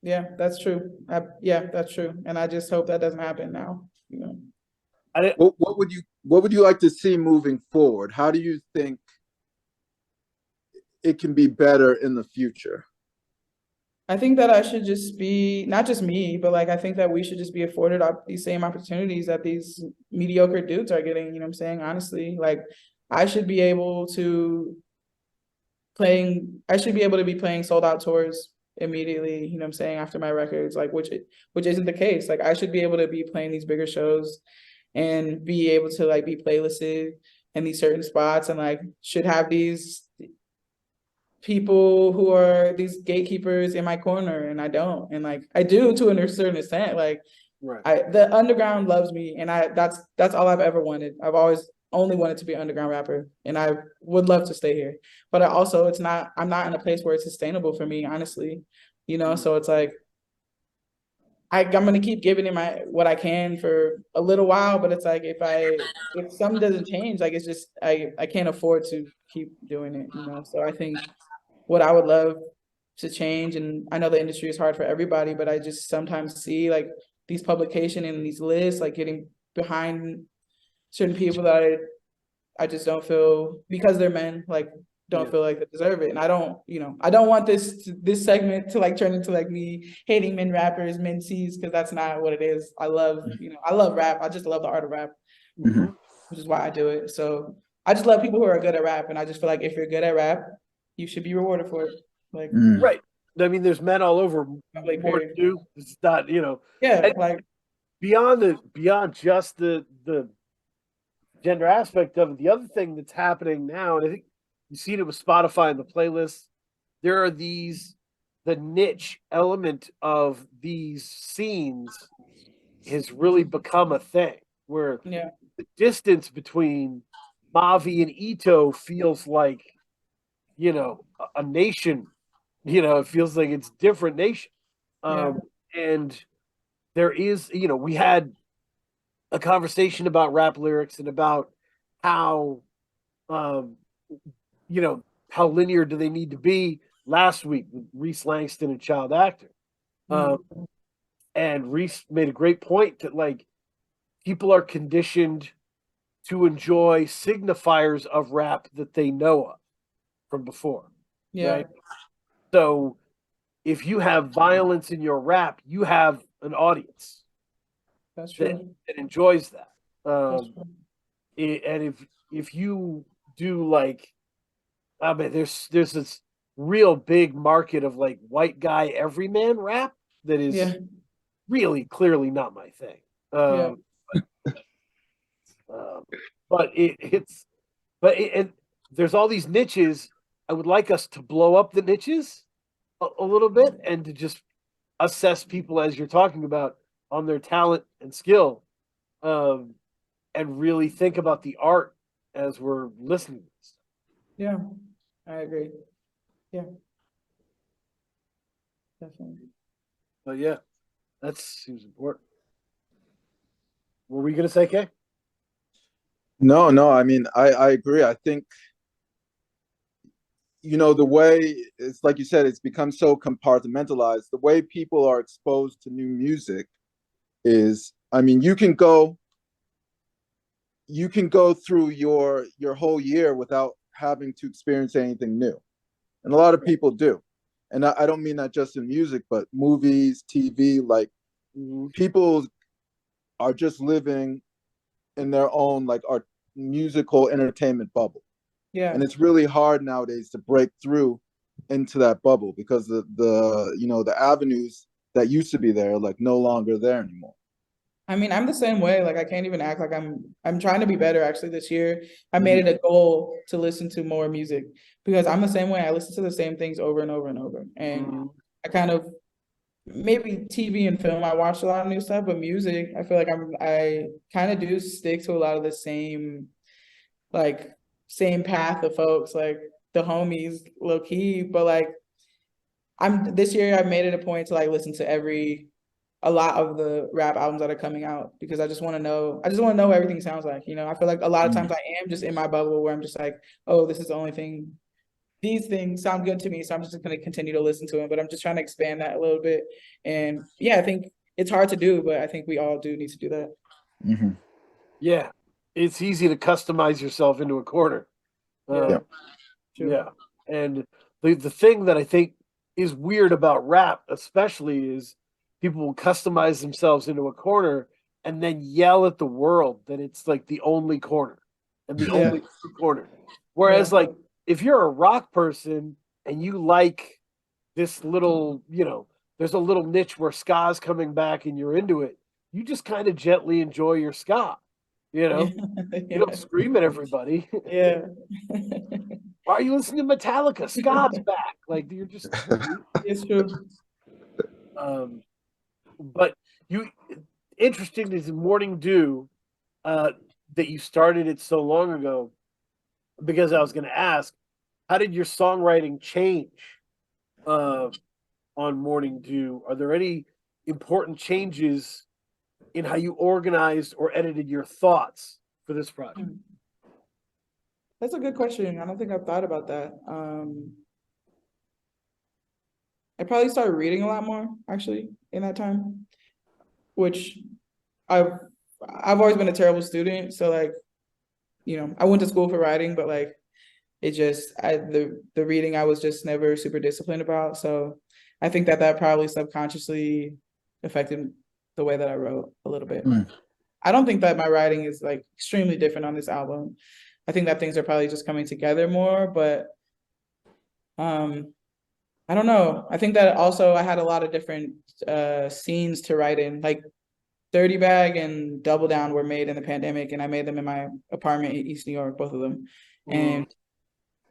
Yeah, that's true. Yeah, that's true. And I just hope that doesn't happen now, you know. What would you like to see moving forward? How do you think it can be better in the future? I think that I should just be, not just me, but like I think that we should just be afforded these same opportunities that these mediocre dudes are getting, you know what I'm saying? Honestly, like I should be able to be playing sold out tours immediately, you know what I'm saying, after my records, like which isn't the case. Like I should be able to be playing these bigger shows and be able to like be playlisted in these certain spots and like should have these people who are these gatekeepers in my corner, and I don't. And like I do to a certain extent. Like Right. the underground loves me, and that's all I've ever wanted. I've always only wanted to be an underground rapper, and I would love to stay here. But I'm not in a place where it's sustainable for me, honestly. You know, so it's like I'm gonna keep giving it what I can for a little while, but it's like if something doesn't change, like it's just I can't afford to keep doing it, you know. So I think what I would love to change, and I know the industry is hard for everybody, but I just sometimes see like these publication and these lists like getting behind certain people that I just don't feel, because they're men, like don't feel like they deserve it. And I don't, I don't want this segment to like turn into like me hating men rappers, men C's, because that's not what it is. I love rap. I just love the art of rap, Mhm. which is why I do it. So I just love people who are good at rap. And I just feel like if you're good at rap, you should be rewarded for it. Like, Mm. Right. I mean, there's men all over like, Mourning Due. It's not, yeah, and like, beyond just the gender aspect of it, the other thing that's happening now, and I think you've seen it with Spotify and the playlists, there are these the niche element of these scenes has really become a thing where Yeah. the distance between Mavi and Ito feels like, a nation, it feels like it's different nation. Yeah. And there is, we had a conversation about rap lyrics and about how, um, how linear do they need to be last week with Reese Langston and Child Actor. And Reese made a great point that like people are conditioned to enjoy signifiers of rap that they know of from before, Yeah. right? So if you have violence in your rap, you have an audience That's true. that enjoys that. That's true. And if you do like, I mean, there's this real big market of like white guy everyman rap that is Yeah. really clearly not my thing. Yeah. But and there's all these niches. I would like us to blow up the niches a little bit and to just assess people as you're talking about on their talent and skill, and really think about the art as we're listening to this. Yeah. I agree. Yeah. Definitely. But yeah, that seems important. What were you gonna say, Kay? No, I mean, I agree. I think, the way it's like you said, it's become so compartmentalized. The way people are exposed to new music is, I mean, you can go through your whole year without having to experience anything new. And a lot of people do. And I don't mean that just in music, but movies, TV, like people are just living in their own like art musical entertainment bubble. Yeah. And it's really hard nowadays to break through into that bubble because the avenues that used to be there are like no longer there anymore. I mean, I'm the same way. Like I can't even act like I'm trying to be better actually this year. I made it a goal to listen to more music because I'm the same way. I listen to the same things over and over and over. And I kind of maybe TV and film, I watch a lot of new stuff, but music, I feel like I kind of do stick to a lot of the same path of folks, like the homies, low key. But like this year I've made it a point to like listen to a lot of the rap albums that are coming out because I just want to know what everything sounds like. I feel like a lot of times I am just in my bubble where I'm just like, oh, this is the only thing. These things sound good to me, so I'm just going to continue to listen to them. But I'm just trying to expand that a little bit. And yeah, I think it's hard to do, but I think we all do need to do that. Yeah, it's easy to customize yourself into a corner. Yeah, and the thing that I think is weird about rap, especially, is people will customize themselves into a corner and then yell at the world that it's like the only corner and the only corner. Whereas, like, if you're a rock person and you like this little, there's a little niche where ska's coming back and you're into it, you just kind of gently enjoy your ska. You don't scream at everybody. Yeah. Why are you listening to Metallica? Ska's back. Like you're just. It's true. But interesting is Mourning Due, that you started it so long ago, because I was going to ask, how did your songwriting change on Mourning Due? Are there any important changes in how you organized or edited your thoughts for this project? That's a good question. I don't think I've thought about that. I probably started reading a lot more actually in that time, which I've always been a terrible student. So like, I went to school for writing, but like it just the reading I was just never super disciplined about. So I think that probably subconsciously affected the way that I wrote a little bit. I don't think that my writing is like extremely different on this album. I think that things are probably just coming together more, but I don't know. I think that also I had a lot of different scenes to write in. Like 30 Bag and Double Down were made in the pandemic, and I made them in my apartment in East New York, both of them. And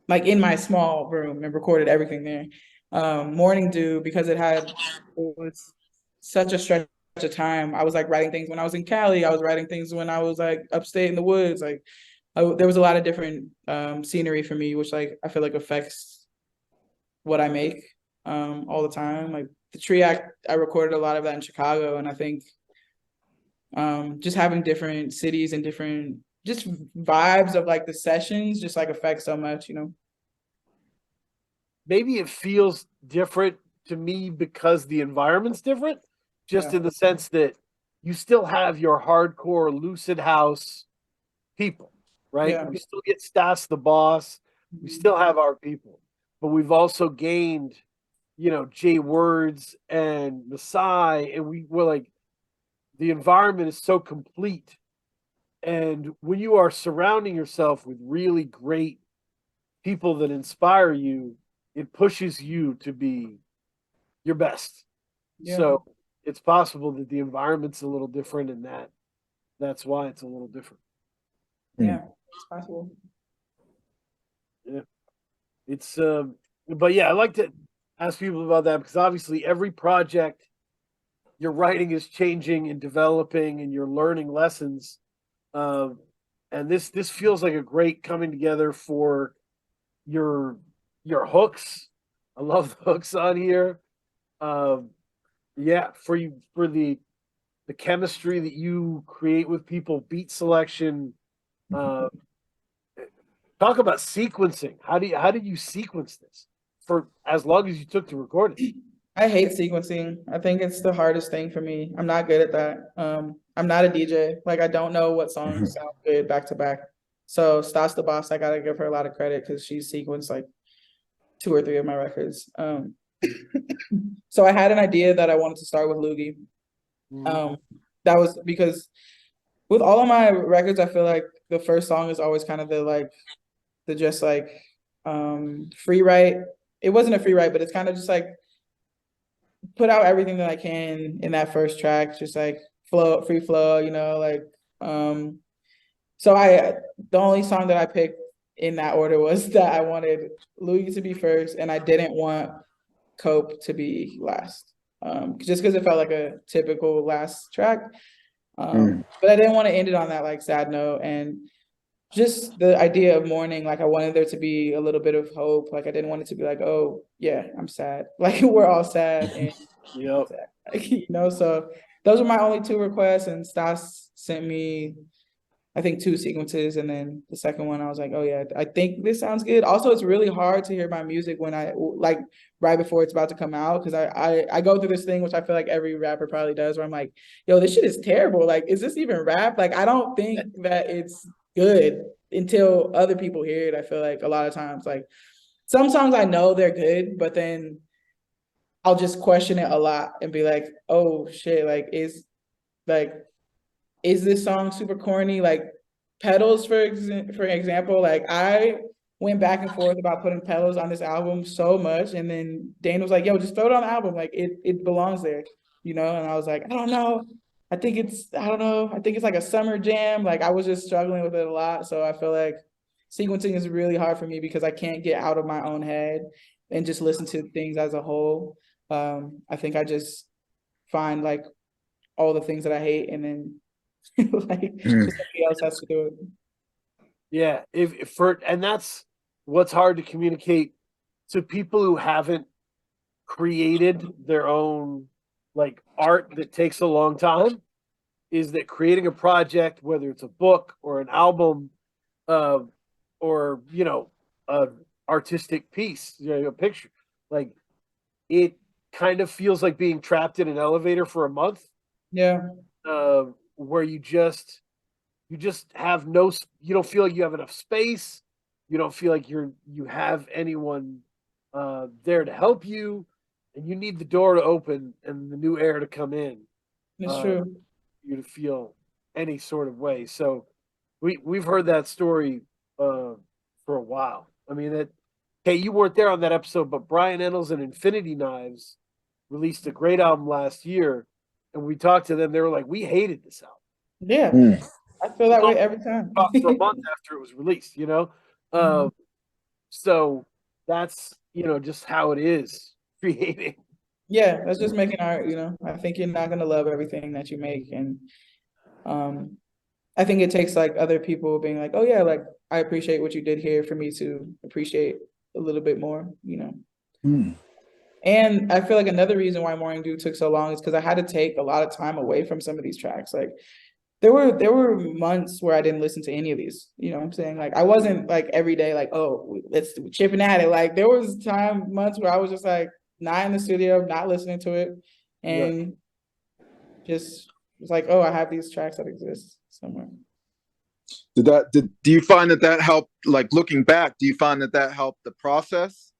like in my small room, and recorded everything there. Mourning Due, because it was such a stretch of time. I was like writing things when I was in Cali. I was writing things when I was like upstate in the woods. Like there was a lot of different scenery for me, which like I feel like affects what I make all the time. Like the Tree Act, I recorded a lot of that in Chicago, and I think just having different cities and different just vibes of like the sessions just like affect so much, you know. Maybe it feels different to me because the environment's different, just Yeah. in the sense that you still have your hardcore lucid house people, right? Yeah. We still get Stas the boss, we still have our people, but we've also gained, you know, Jay Words and Masai, and we're like, the environment is so complete. And when you are surrounding yourself with really great people that inspire you, it pushes you to be your best. Yeah. So it's possible that the environment's a little different, and that's why it's a little different. Yeah, it's possible. Yeah. It's but yeah, I like to ask people about that because obviously every project your writing is changing and developing and you're learning lessons. And this feels like a great coming together for your hooks. I love the hooks on here. Um, yeah, for the chemistry that you create with people, beat selection. Uh, talk about sequencing. How did you sequence this for as long as you took to record it? I hate sequencing. I think it's the hardest thing for me. I'm not good at that. I'm not a DJ. Like I don't know what songs sound good back to back. So Stas the boss, I gotta give her a lot of credit because she sequenced like 2 or 3 of my records. So I had an idea that I wanted to start with Loogie. That was because with all of my records, I feel like the first song is always kind of the just like free write. It wasn't a free write, but it's kind of just like put out everything that I can in that first track, just like free flow, you know, like so the only song that I picked in that order was that I wanted Louis to be first and I didn't want Cope to be last. Just because it felt like a typical last track. But I didn't want to end it on that like sad note, and just the idea of mourning, like I wanted there to be a little bit of hope. Like I didn't want it to be like, oh yeah, I'm sad. Like we're all sad and Yep. like, you know, so those were my only 2 requests, and Stas sent me I think 2 sequences, and then the second one I was like, oh yeah, I think this sounds good. Also, it's really hard to hear my music when I like right before it's about to come out, because I go through this thing which I feel like every rapper probably does, where I'm like, yo, this shit is terrible. Like, is this even rap? Like, I don't think that it's good until other people hear it. I feel like a lot of times, like some songs I know they're good, but then I'll just question it a lot and be like, oh shit, like is this song super corny? Like Petals, for example, like I went back and forth about putting Petals on this album so much, and then Dane was like, yo, just throw it on the album, like it belongs there, you know. And I was like, I don't know, I think it's like a summer jam. Like I was just struggling with it a lot, so I feel like sequencing is really hard for me because I can't get out of my own head and just listen to things as a whole. I think I just find like all the things that I hate, and then like just somebody else has to do it. Yeah, if for and that's what's hard to communicate to people who haven't created their own like art that takes a long time, is that creating a project, whether it's a book or an album, or you know, a artistic piece, you know, a picture, like it kind of feels like being trapped in an elevator for a month, Yeah, where you just have no, you don't feel like you have enough space, you don't feel like you have anyone there to help you, and you need the door to open and the new air to come in, it's true. you to feel any sort of way. So we've heard that story for a while. I mean that, hey, you weren't there on that episode, but Brian Ennals and Infinity Knives released a great album last year, and we talked to them. They were like, we hated this album. Yeah, I feel that way every time. For a month after it was released, you know. So that's, you know, just how it is creating. Yeah, that's just making art, you know. I think you're not gonna love everything that you make. And I think it takes like other people being like, oh yeah, like I appreciate what you did here for me to appreciate a little bit more, you know. And I feel like another reason why Mourning Due took so long is because I had to take a lot of time away from some of these tracks. Like there were months where I didn't listen to any of these. You know what I'm saying? Like I wasn't like every day like, oh, let's chipping at it. Like there was months where I was just like not in the studio, not listening to it, and just was like, oh, I have these tracks that exist somewhere. Do you find that helped, like looking back, do you find that helped the process?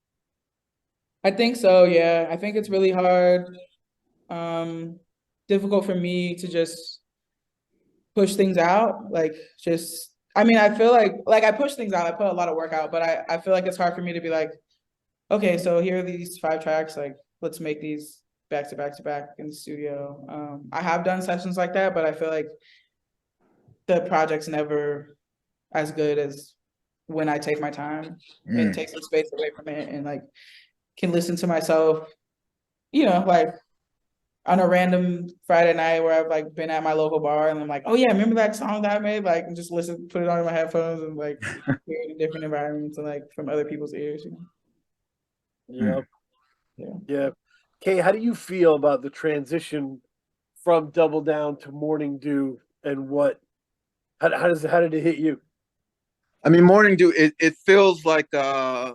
I think so, yeah. I think it's really hard, difficult for me to just push things out. Like just, I mean, I feel like I push things out, I put a lot of work out, but I feel like it's hard for me to be like, okay, so here are these 5 tracks, like let's make these back to back to back in the studio. I have done sessions like that, but I feel like the project's never as good as when I take my time and take some space away from it and like can listen to myself, you know, like on a random Friday night where I've like been at my local bar and I'm like, oh yeah, remember that song that I made? Like, and just listen, put it on in my headphones and like hear it in different environments and like from other people's ears, you know? Yeah. Kay, how do you feel about the transition from Double Down to Mourning Due, and how did it hit you? I mean, Mourning Due, it feels like I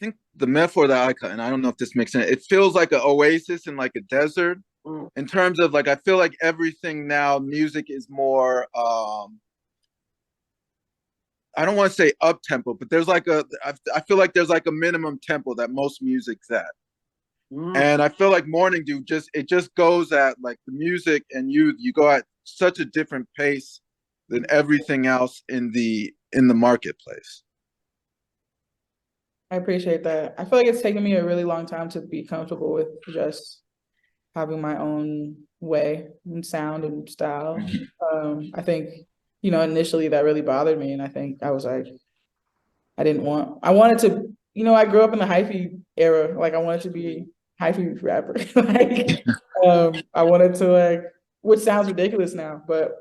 think the metaphor that I cut, and I don't know if this makes sense, it feels like an oasis in like a desert. In terms of like, I feel like everything now, music is more I don't want to say up tempo, but there's like I feel like there's like a minimum tempo that most music's at. And I feel like Mourning Due it just goes at like the music, and you go at such a different pace than everything else in the marketplace. I appreciate that. I feel like it's taken me a really long time to be comfortable with just having my own way and sound and style. I think, you know, initially that really bothered me. And I think I was like, I wanted to, you know, I grew up in the hyphy era. Like I wanted to be hyphy rapper. Like, I wanted to like, which sounds ridiculous now, but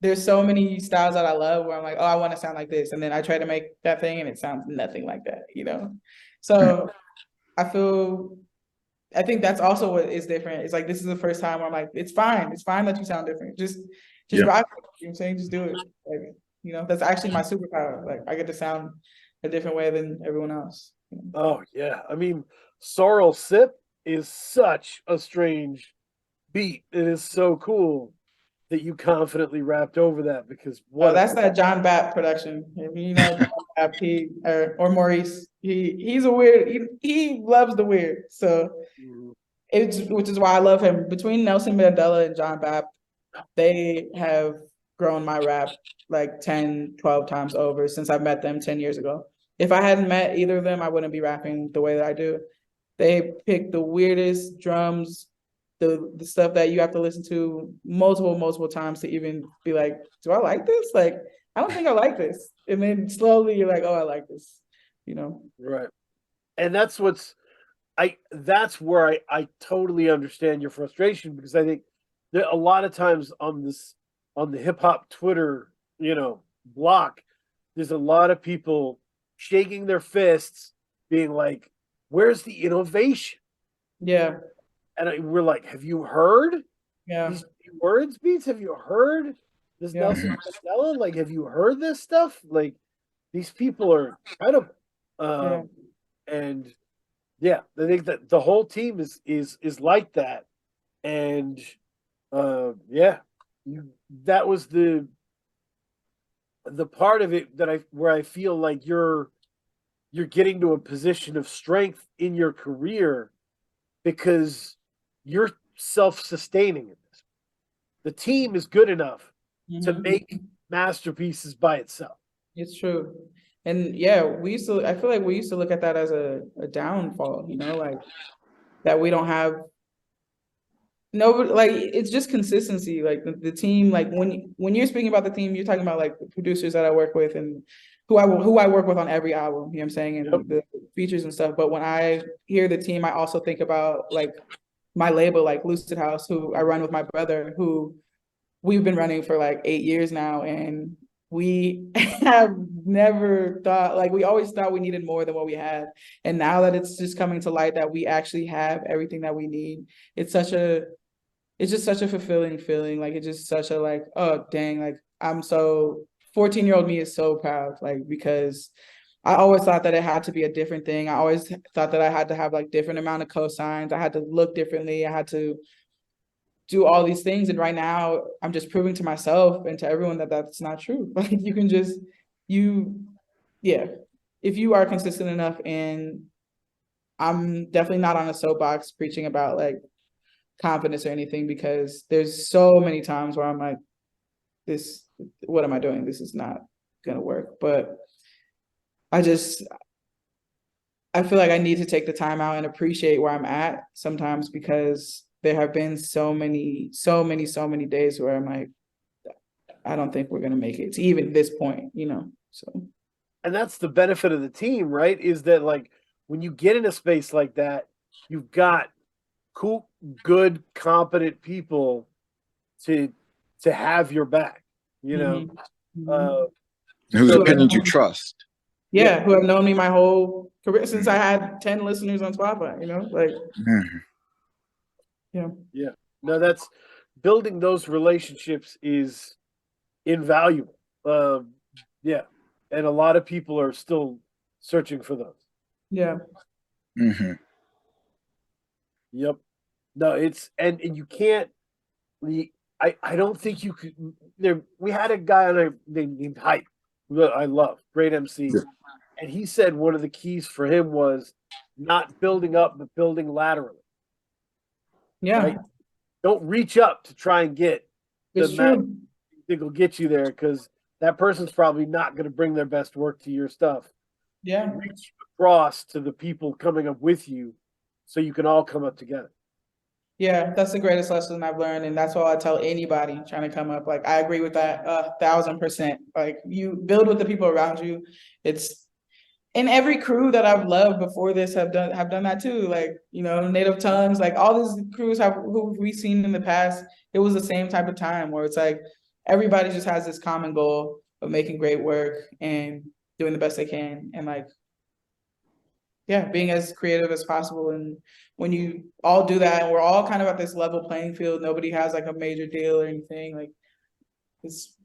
there's so many styles that I love where I'm like, oh, I want to sound like this. And then I try to make that thing and it sounds nothing like that, you know? So I think that's also what is different. It's like, this is the first time where I'm like, it's fine that you sound different. Just rock it, you know what I'm saying? Just do it. Like, you know, that's actually my superpower. Like I get to sound a different way than everyone else. You know? Oh yeah. I mean, Sorrel Sip is such a strange beat. It is so cool that you confidently rapped over that, because that's that John Bapp production. If you know John Bapp, or Maurice, he's a weird. He loves the weird. So which is why I love him. Between Nelson Mandela and John Bapp, they have grown my rap like 10, 12 times over since I met them 10 years ago. If I hadn't met either of them, I wouldn't be rapping the way that I do. They pick the weirdest drums, the stuff that you have to listen to multiple times to even be like, do I like this? Like, I don't think I like this. And then slowly you're like, oh, I like this, you know? Right. And that's where I totally understand your frustration, because I think that a lot of times on the hip hop Twitter, you know, block, there's a lot of people shaking their fists, being like, where's the innovation? Yeah. And we're like, have you heard these words beats? Have you heard this Nelson Mandela? Like, have you heard this stuff? Like, these people are incredible. And yeah, I think that the whole team is like that. And that was the part of it where I feel like you're getting to a position of strength in your career, because you're self-sustaining in this. The team is good enough to make masterpieces by itself. It's true. And yeah, I feel like we used to look at that as a downfall, you know, like that we don't have like it's just consistency. Like the team, like when you're speaking about the team, you're talking about like the producers that I work with and who I work with on every album, you know what I'm saying, and the features and stuff. But when I hear the team, I also think about like my label, like Lucid House, who I run with my brother, who we've been running for like 8 years now, and we have never thought, like, we always thought we needed more than what we had. And now that it's just coming to light that we actually have everything that we need, it's just such a fulfilling feeling. Like, it's just such a like, oh dang, like 14-year-old me is so proud, like, because I always thought that it had to be a different thing. I always thought that I had to have like different amount of cosigns. I had to look differently. I had to do all these things. And right now I'm just proving to myself and to everyone that that's not true. Like, you can just, if you are consistent enough, and I'm definitely not on a soapbox preaching about like confidence or anything, because there's so many times where I'm like, what am I doing? This is not gonna work. But I feel like I need to take the time out and appreciate where I'm at sometimes, because there have been so many days where I'm like, I don't think we're gonna make it to even this point, so. And that's the benefit of the team, right? Is that like when you get in a space like that, you've got cool, good, competent people to have your back, whose opinions you trust. Yeah, who have known me my whole career since I had 10 listeners on Spotify, like. Yeah. No, that's building those relationships is invaluable. And a lot of people are still searching for those. Yeah. Yep. No, it's and you can't. I don't think you could. We had a guy on there named Hype, who I love, great MC, and he said one of the keys for him was not building up, but building laterally. Yeah. Right? Don't reach up to try and get it's true. That will get you there, because that person's probably not going to bring their best work to your stuff. Yeah. Reach across to the people coming up with you, so you can all come up together. Yeah, that's the greatest lesson I've learned, and that's all I tell anybody trying to come up. Like, I agree with that 1,000%. Like, you build with the people around you. It's and every crew that I've loved before this have done that too. Like, Native Tongues, like all these crews who we've seen in the past. It was the same type of time where it's like everybody just has this common goal of making great work and doing the best they can, and like, yeah, being as creative as possible. And when you all do that, and we're all kind of at this level playing field, nobody has like a major deal or anything. Like, it's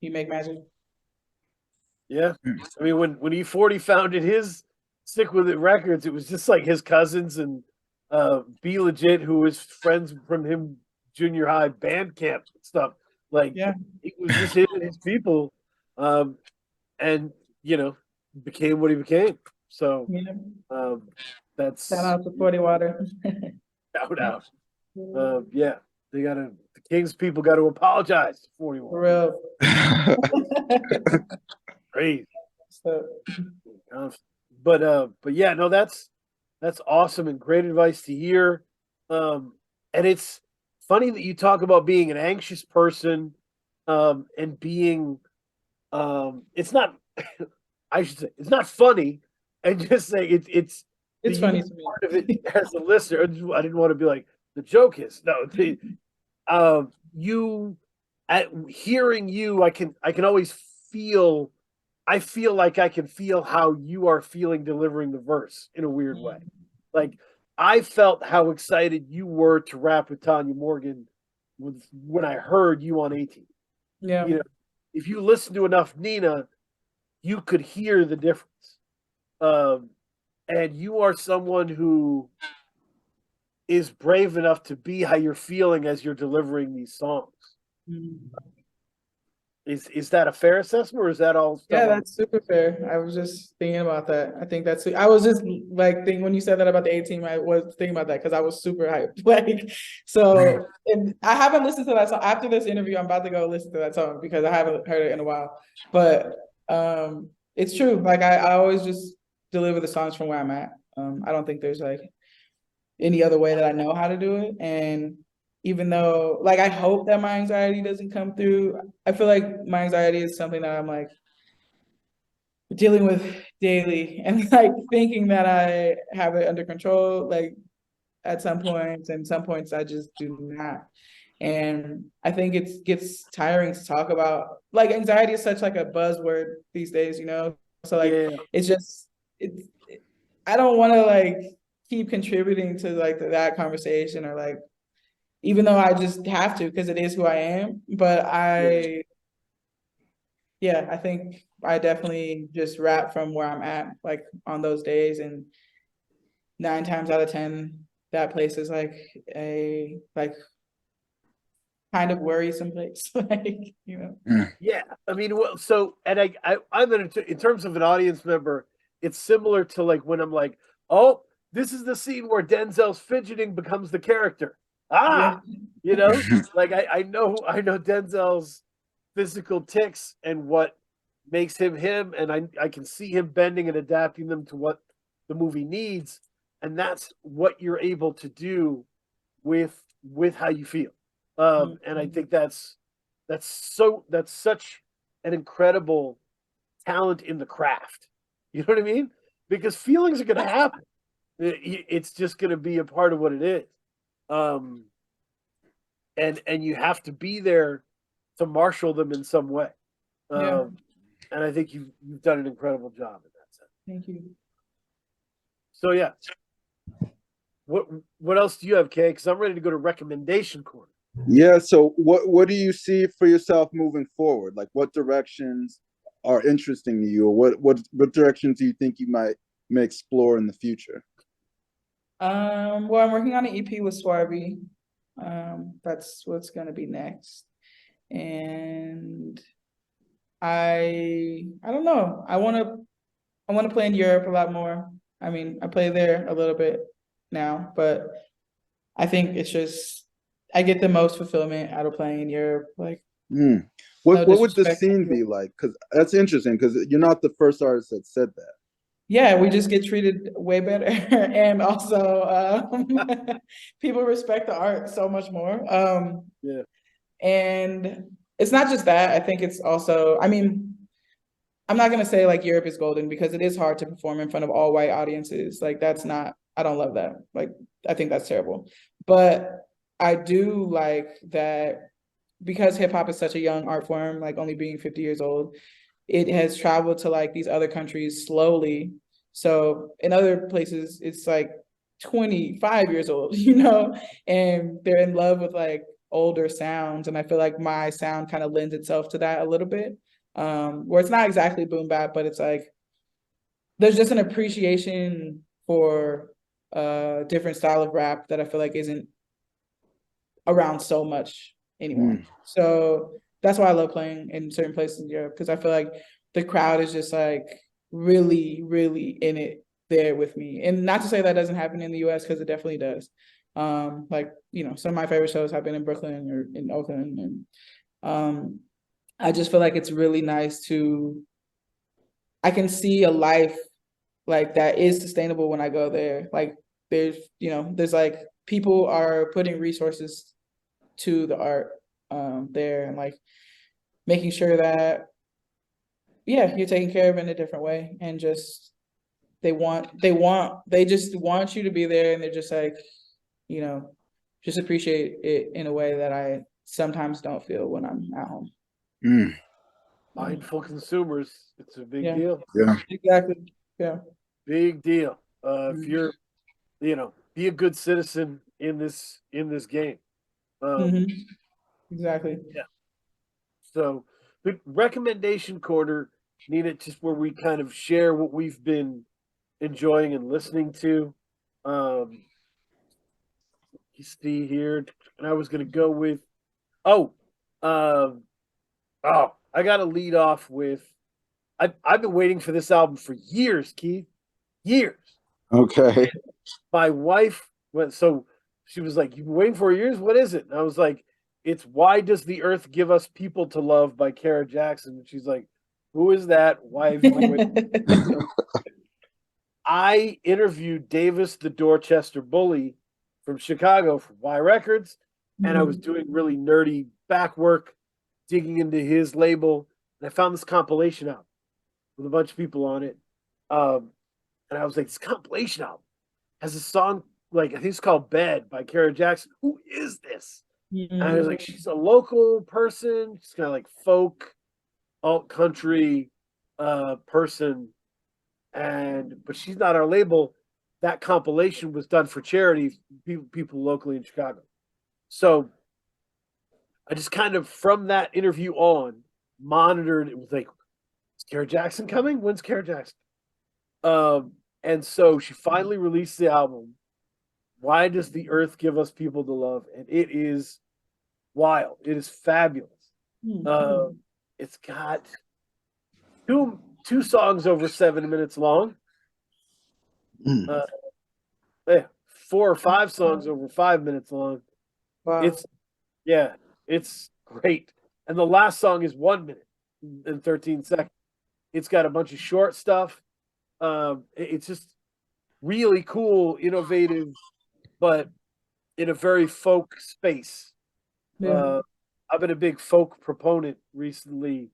you make magic. Yeah, I mean, when E40 founded his Stick With It Records, it was just like his cousins and Be Legit, who was friends from him junior high band camp stuff. Like, it was just him and his people, and became what he became. So that's shout out to 40 Water. Shout out. The King's people got to apologize to 40 Water. For real. Crazy. But yeah, no, that's awesome and great advice to hear. And it's funny that you talk about being an anxious person, and being it's not I should say it's not funny, and just say it's funny to me. Part of it as a listener. I didn't want to be like the joke is hearing you, I can always feel. I feel like I can feel how you are feeling delivering the verse in a weird way. Like, I felt how excited you were to rap with Tanya Morgan when I heard you on 18. Yeah. If you listen to enough Nina, you could hear the difference. And you are someone who is brave enough to be how you're feeling as you're delivering these songs. Is that a fair assessment, or is that all? Yeah, that's super fair. I was just thinking about that. I think I was just like thinking when you said that about the 18, I was thinking about that because I was super hyped. Like, so, and I haven't listened to that song. After this interview, I'm about to go listen to that song because I haven't heard it in a while. But it's true. Like, I always just deliver the songs from where I'm at. I don't think there's like any other way that I know how to do it. And even though, like, I hope that my anxiety doesn't come through, I feel like my anxiety is something that I'm like, dealing with daily, and like thinking that I have it under control, like at some points, and some points I just do not. And I think it gets tiring to talk about. Like anxiety is such like a buzzword these days, you know? So like Yeah. it's just it's I don't want to like keep contributing to like that conversation, or like, even though I just have to because it is who I am. But I think I definitely just rap from where I'm at, like on those days, and 9 times out of 10, that place is like a kind of worrisome place, like, you know. Yeah, I mean, well, so and I'm in terms of an audience member, it's similar to like when I'm like, oh, this is the scene where Denzel's fidgeting becomes the character. Yeah. You know, like I know Denzel's physical tics and what makes him him, and I can see him bending and adapting them to what the movie needs, and that's what you're able to do with how you feel. And I think that's such an incredible talent in the craft. You know what I mean? Because feelings are going to happen. It's just going to be a part of what it is. Um, and you have to be there to marshal them in some way. Yeah. And I think you've done an incredible job in that sense. Thank you. So yeah, what else do you have, Kay? Because I'm ready to go to recommendation corner. Yeah, so what do you see for yourself moving forward? Like what directions are interesting to you, or what directions do you think you may explore in the future? Well, I'm working on an EP with Swarby. That's what's gonna be next. And I don't know. I wanna play in Europe a lot more. I mean, I play there a little bit now, but I think it's just I get the most fulfillment out of playing in Europe. Like, Hmm. no What would the disrespect. scene be like? Because that's interesting, because you're not the first artist that said that. Yeah, we just get treated way better. And also people respect the art so much more. Yeah. And it's not just that. I think it's also, I mean, I'm not gonna say like Europe is golden, because it is hard to perform in front of all white audiences. Like that's not, I don't love that. Like I think that's terrible. But I do like that because hip hop is such a young art form, like only being 50 years old, it has traveled to like these other countries slowly. So in other places, it's like 25 years old, you know, and they're in love with like older sounds. And I feel like my sound kind of lends itself to that a little bit. Where it's not exactly boom bap, but it's like there's just an appreciation for a different style of rap that I feel like isn't around so much anymore. So that's why I love playing in certain places in Europe, because I feel like the crowd is just like really, really in it there with me. And not to say that doesn't happen in the US, because it definitely does. Like, you know, some of my favorite shows have been in Brooklyn or in Oakland. And I just feel like it's really nice I can see a life like that is sustainable when I go there. Like there's like people are putting resources to the art there, and like making sure that you're taken care of in a different way, and just they just want you to be there, and they're just like, you know, just appreciate it in a way that I sometimes don't feel when I'm at home. Mindful consumers, it's a big Yeah. deal. Yeah. Exactly. Yeah. Big deal. If you're, be a good citizen in this game. Exactly. Yeah. So the recommendation corner, Nina, just where we kind of share what we've been enjoying and listening to. You see here, and I was gonna go with I gotta lead off with I've been waiting for this album for years, Keith. Years. Okay. My wife went, so she was like, "You've been waiting for years? What is it?" And I was like, "It's Why Does the Earth Give Us People to Love by Kara Jackson." And she's like, "Who is that? Why have you been waiting?" I interviewed Davis the Dorchester Bully from Chicago for Y Records, and I was doing really nerdy back work, digging into his label, and I found this compilation out. with a bunch of people on it. And I was like, this compilation album has a song, like, I think it's called Bed by Kara Jackson. Who is this? And I was like, she's a local person. She's kind of like folk, alt country person. But she's not our label. That compilation was done for charity, people locally in Chicago. So I just kind of, from that interview on, monitored. It was like, is Kara Jackson coming? When's Kara Jackson? And so she finally released the album. Why Does the Earth Give Us People to Love? And it is wild. It is fabulous. It's got two songs over 7 minutes long. Yeah, 4 or 5 songs over 5 minutes long. Wow. It's great. And the last song is 1 minute and 13 seconds. It's got a bunch of short stuff. It's just really cool, innovative, but in a very folk space. Yeah. I've been a big folk proponent recently.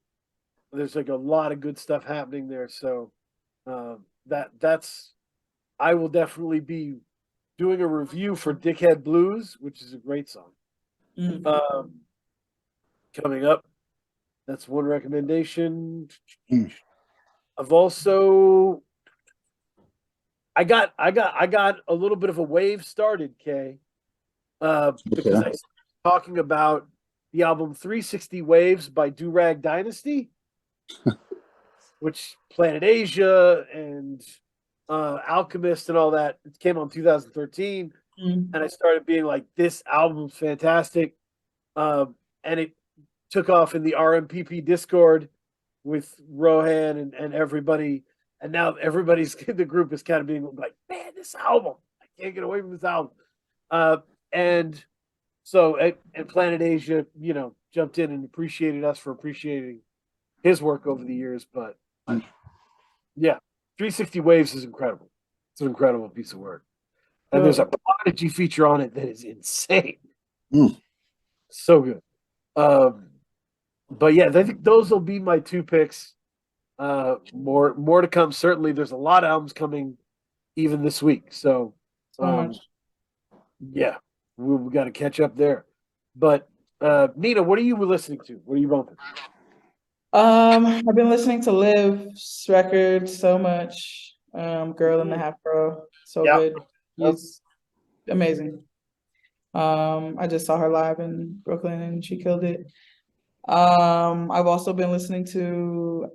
There's like a lot of good stuff happening there. So that's I will definitely be doing a review for Dickhead Blues, which is a great song. Coming up. That's one recommendation. I've also I got a little bit of a wave started, Kay. Because I was talking about the album 360 Waves by Durag Dynasty, which Planet Asia and Alchemist and all that. It came on 2013. And I started being like, this album's fantastic. And it took off in the RMPP Discord with Rohan and everybody. And now everybody's in the group is kind of being like, man, this album, I can't get away from this album. And so, and Planet Asia, jumped in and appreciated us for appreciating his work over the years. But yeah, 360 Waves is incredible. It's an incredible piece of work. And there's a Prodigy feature on it that is insane. So good. But yeah, I think those will be my 2 picks. More to come. Certainly, there's a lot of albums coming even this week. So, yeah, we got to catch up there. But Nina, what are you listening to? What are you bumping? I've been listening to Liv's record so much. Girl in the Half Pro, so good. She's amazing. I just saw her live in Brooklyn and she killed it. I've also been listening to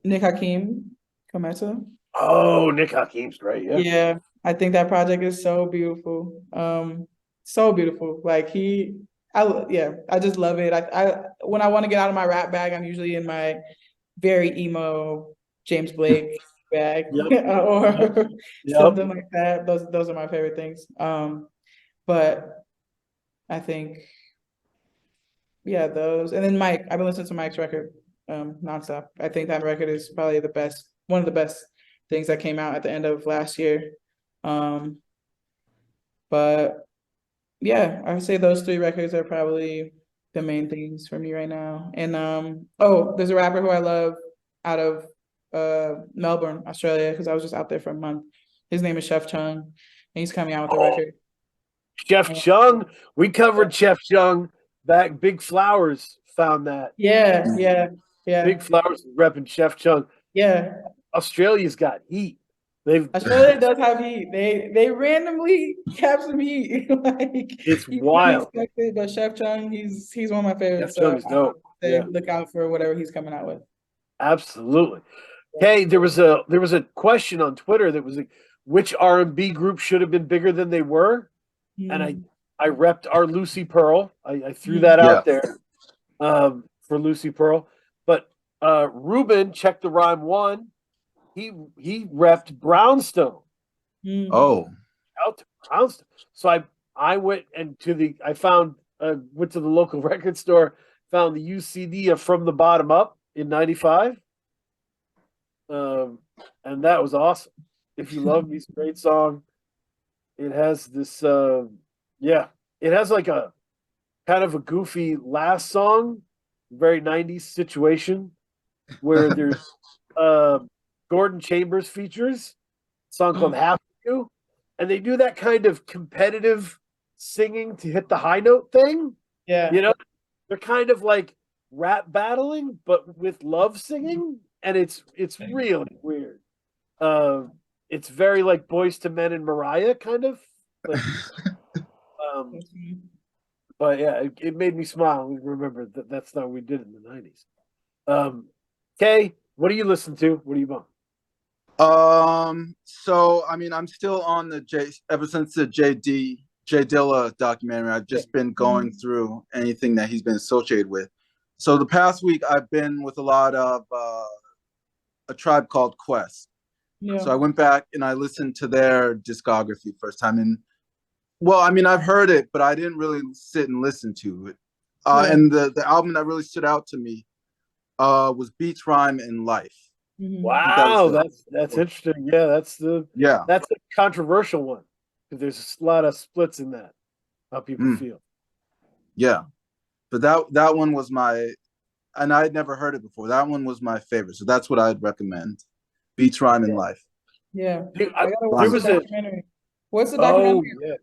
Nick Hakim, Kometa. Oh, Nick Hakim's great. Yeah, I think that project is so beautiful. So beautiful. Like I just love it. I when I want to get out of my rap bag, I'm usually in my very emo James Blake bag or something like that. Those are my favorite things. But I think, those. And then Mike, I've been listening to Mike's record nonstop. I think that record is probably one of the best things that came out at the end of last year. But yeah, I would say those 3 records are probably the main things for me right now. And there's a rapper who I love out of Melbourne, Australia, because I was just out there for a month. His name is Chef Chung, and he's coming out with a record. Chef Chung, we covered Chef Chung back. Big Flowers found that. Yeah. Big Flowers repping Chef Chung. Yeah. Australia's got heat. Australia does have heat. They randomly have some heat. It's wild. But Chef Chung, he's one of my favorites. Chef Chung is dope. Look out for whatever he's coming out with. Absolutely. Hey, there was a question on Twitter that was like, which R&B group should have been bigger than they were? And I repped our Lucy Pearl. I threw that out there for Lucy Pearl. But Ruben, Check the Rhyme 1, he repped Brownstone. Oh. Out to Brownstone. So I went went to the local record store, found the UCD of From the Bottom Up in 95. And that was awesome. If You Love Me, it's a great song. It has this it has like a kind of a goofy last song, very 90s situation where there's Gordon Chambers features a song called Mm. Half of You, and they do that kind of competitive singing to hit the high note thing. Yeah. You know, they're kind of like rap battling, but with love singing, and it's really weird. It's very like Boys to Men and Mariah kind of like. But yeah, it made me smile. We remember that's not what we did in the 90s. Kay, what do you listen to? What do you want? So I mean, I'm still on the ever since the J Dilla documentary. I've just been going through anything that he's been associated with. So the past week I've been with a lot of A Tribe Called Quest. Yeah. So I went back and I listened to their discography first time. And well, I mean, I've heard it, but I didn't really sit and listen to it. And the album that really stood out to me was Beats, Rhyme, and Life. Wow, that's interesting. Yeah, that's a controversial one because there's a lot of splits in that. How people feel. Yeah, but that one was and I had never heard it before. That one was my favorite, so that's what I'd recommend. Beats, Rhyme, and Life. Yeah, Dude, I gotta watch the documentary. What's the documentary?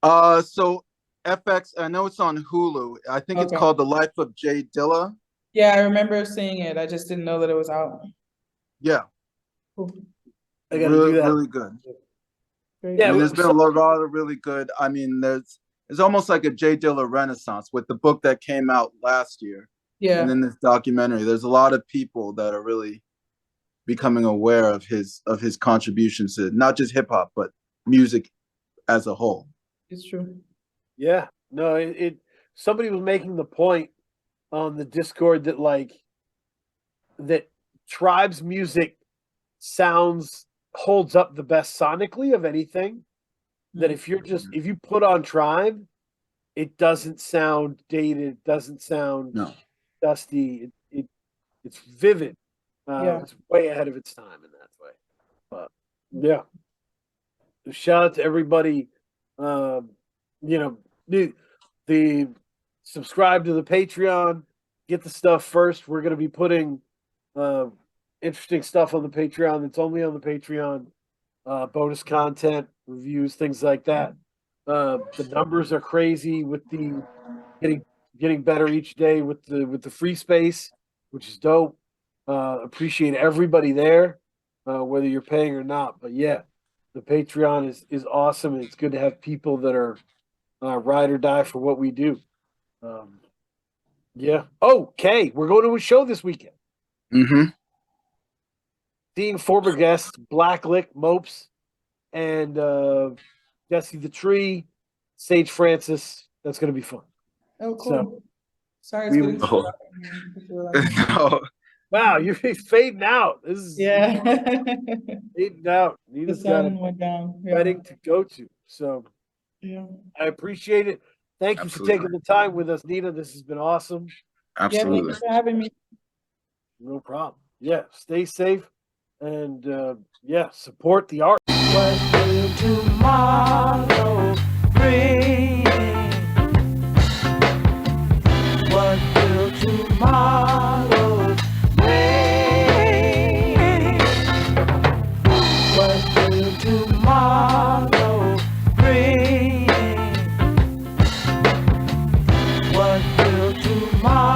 So FX, I know it's on Hulu. I think it's called The Life of J Dilla. Yeah, I remember seeing it. I just didn't know that it was out. Yeah. Cool. I gotta do that. Really good. Great. I mean, there's been a lot of really good. I mean, it's almost like a J Dilla renaissance with the book that came out last year. Yeah. And then this documentary. There's a lot of people that are really becoming aware of his contributions to not just hip hop, but music as a whole. It's true. Yeah. No, somebody was making the point on the Discord that Tribe's music holds up the best sonically of anything. That if you put on Tribe, it doesn't sound dated, doesn't sound dusty. It's vivid. It's way ahead of its time in that way. But yeah. Shout out to everybody. The subscribe to the Patreon, get the stuff first. We're going to be putting interesting stuff on the Patreon that's only on the Patreon, bonus content, reviews, things like that. The numbers are crazy with the getting better each day with the free space, which is dope. Appreciate everybody there, whether you're paying or not. But yeah, the Patreon is awesome, and it's good to have people that are ride or die for what we do. Yeah. Okay, we're going to a show this weekend. Seeing former guests Blacklick, Mopes, and Jesse the Tree, Sage Francis. That's going to be fun. Oh, cool. So, sorry, it's No. Wow, you're fading out. This is fading out. Nina's got a wedding to go to. So I appreciate it. Thank you for taking the time with us, Nina. This has been awesome. Absolutely. Yeah, thanks for having me. No problem. Yeah, stay safe and support the art. What will tomorrow bring? What will tomorrow bring? What will tomorrow bring? What will tomorrow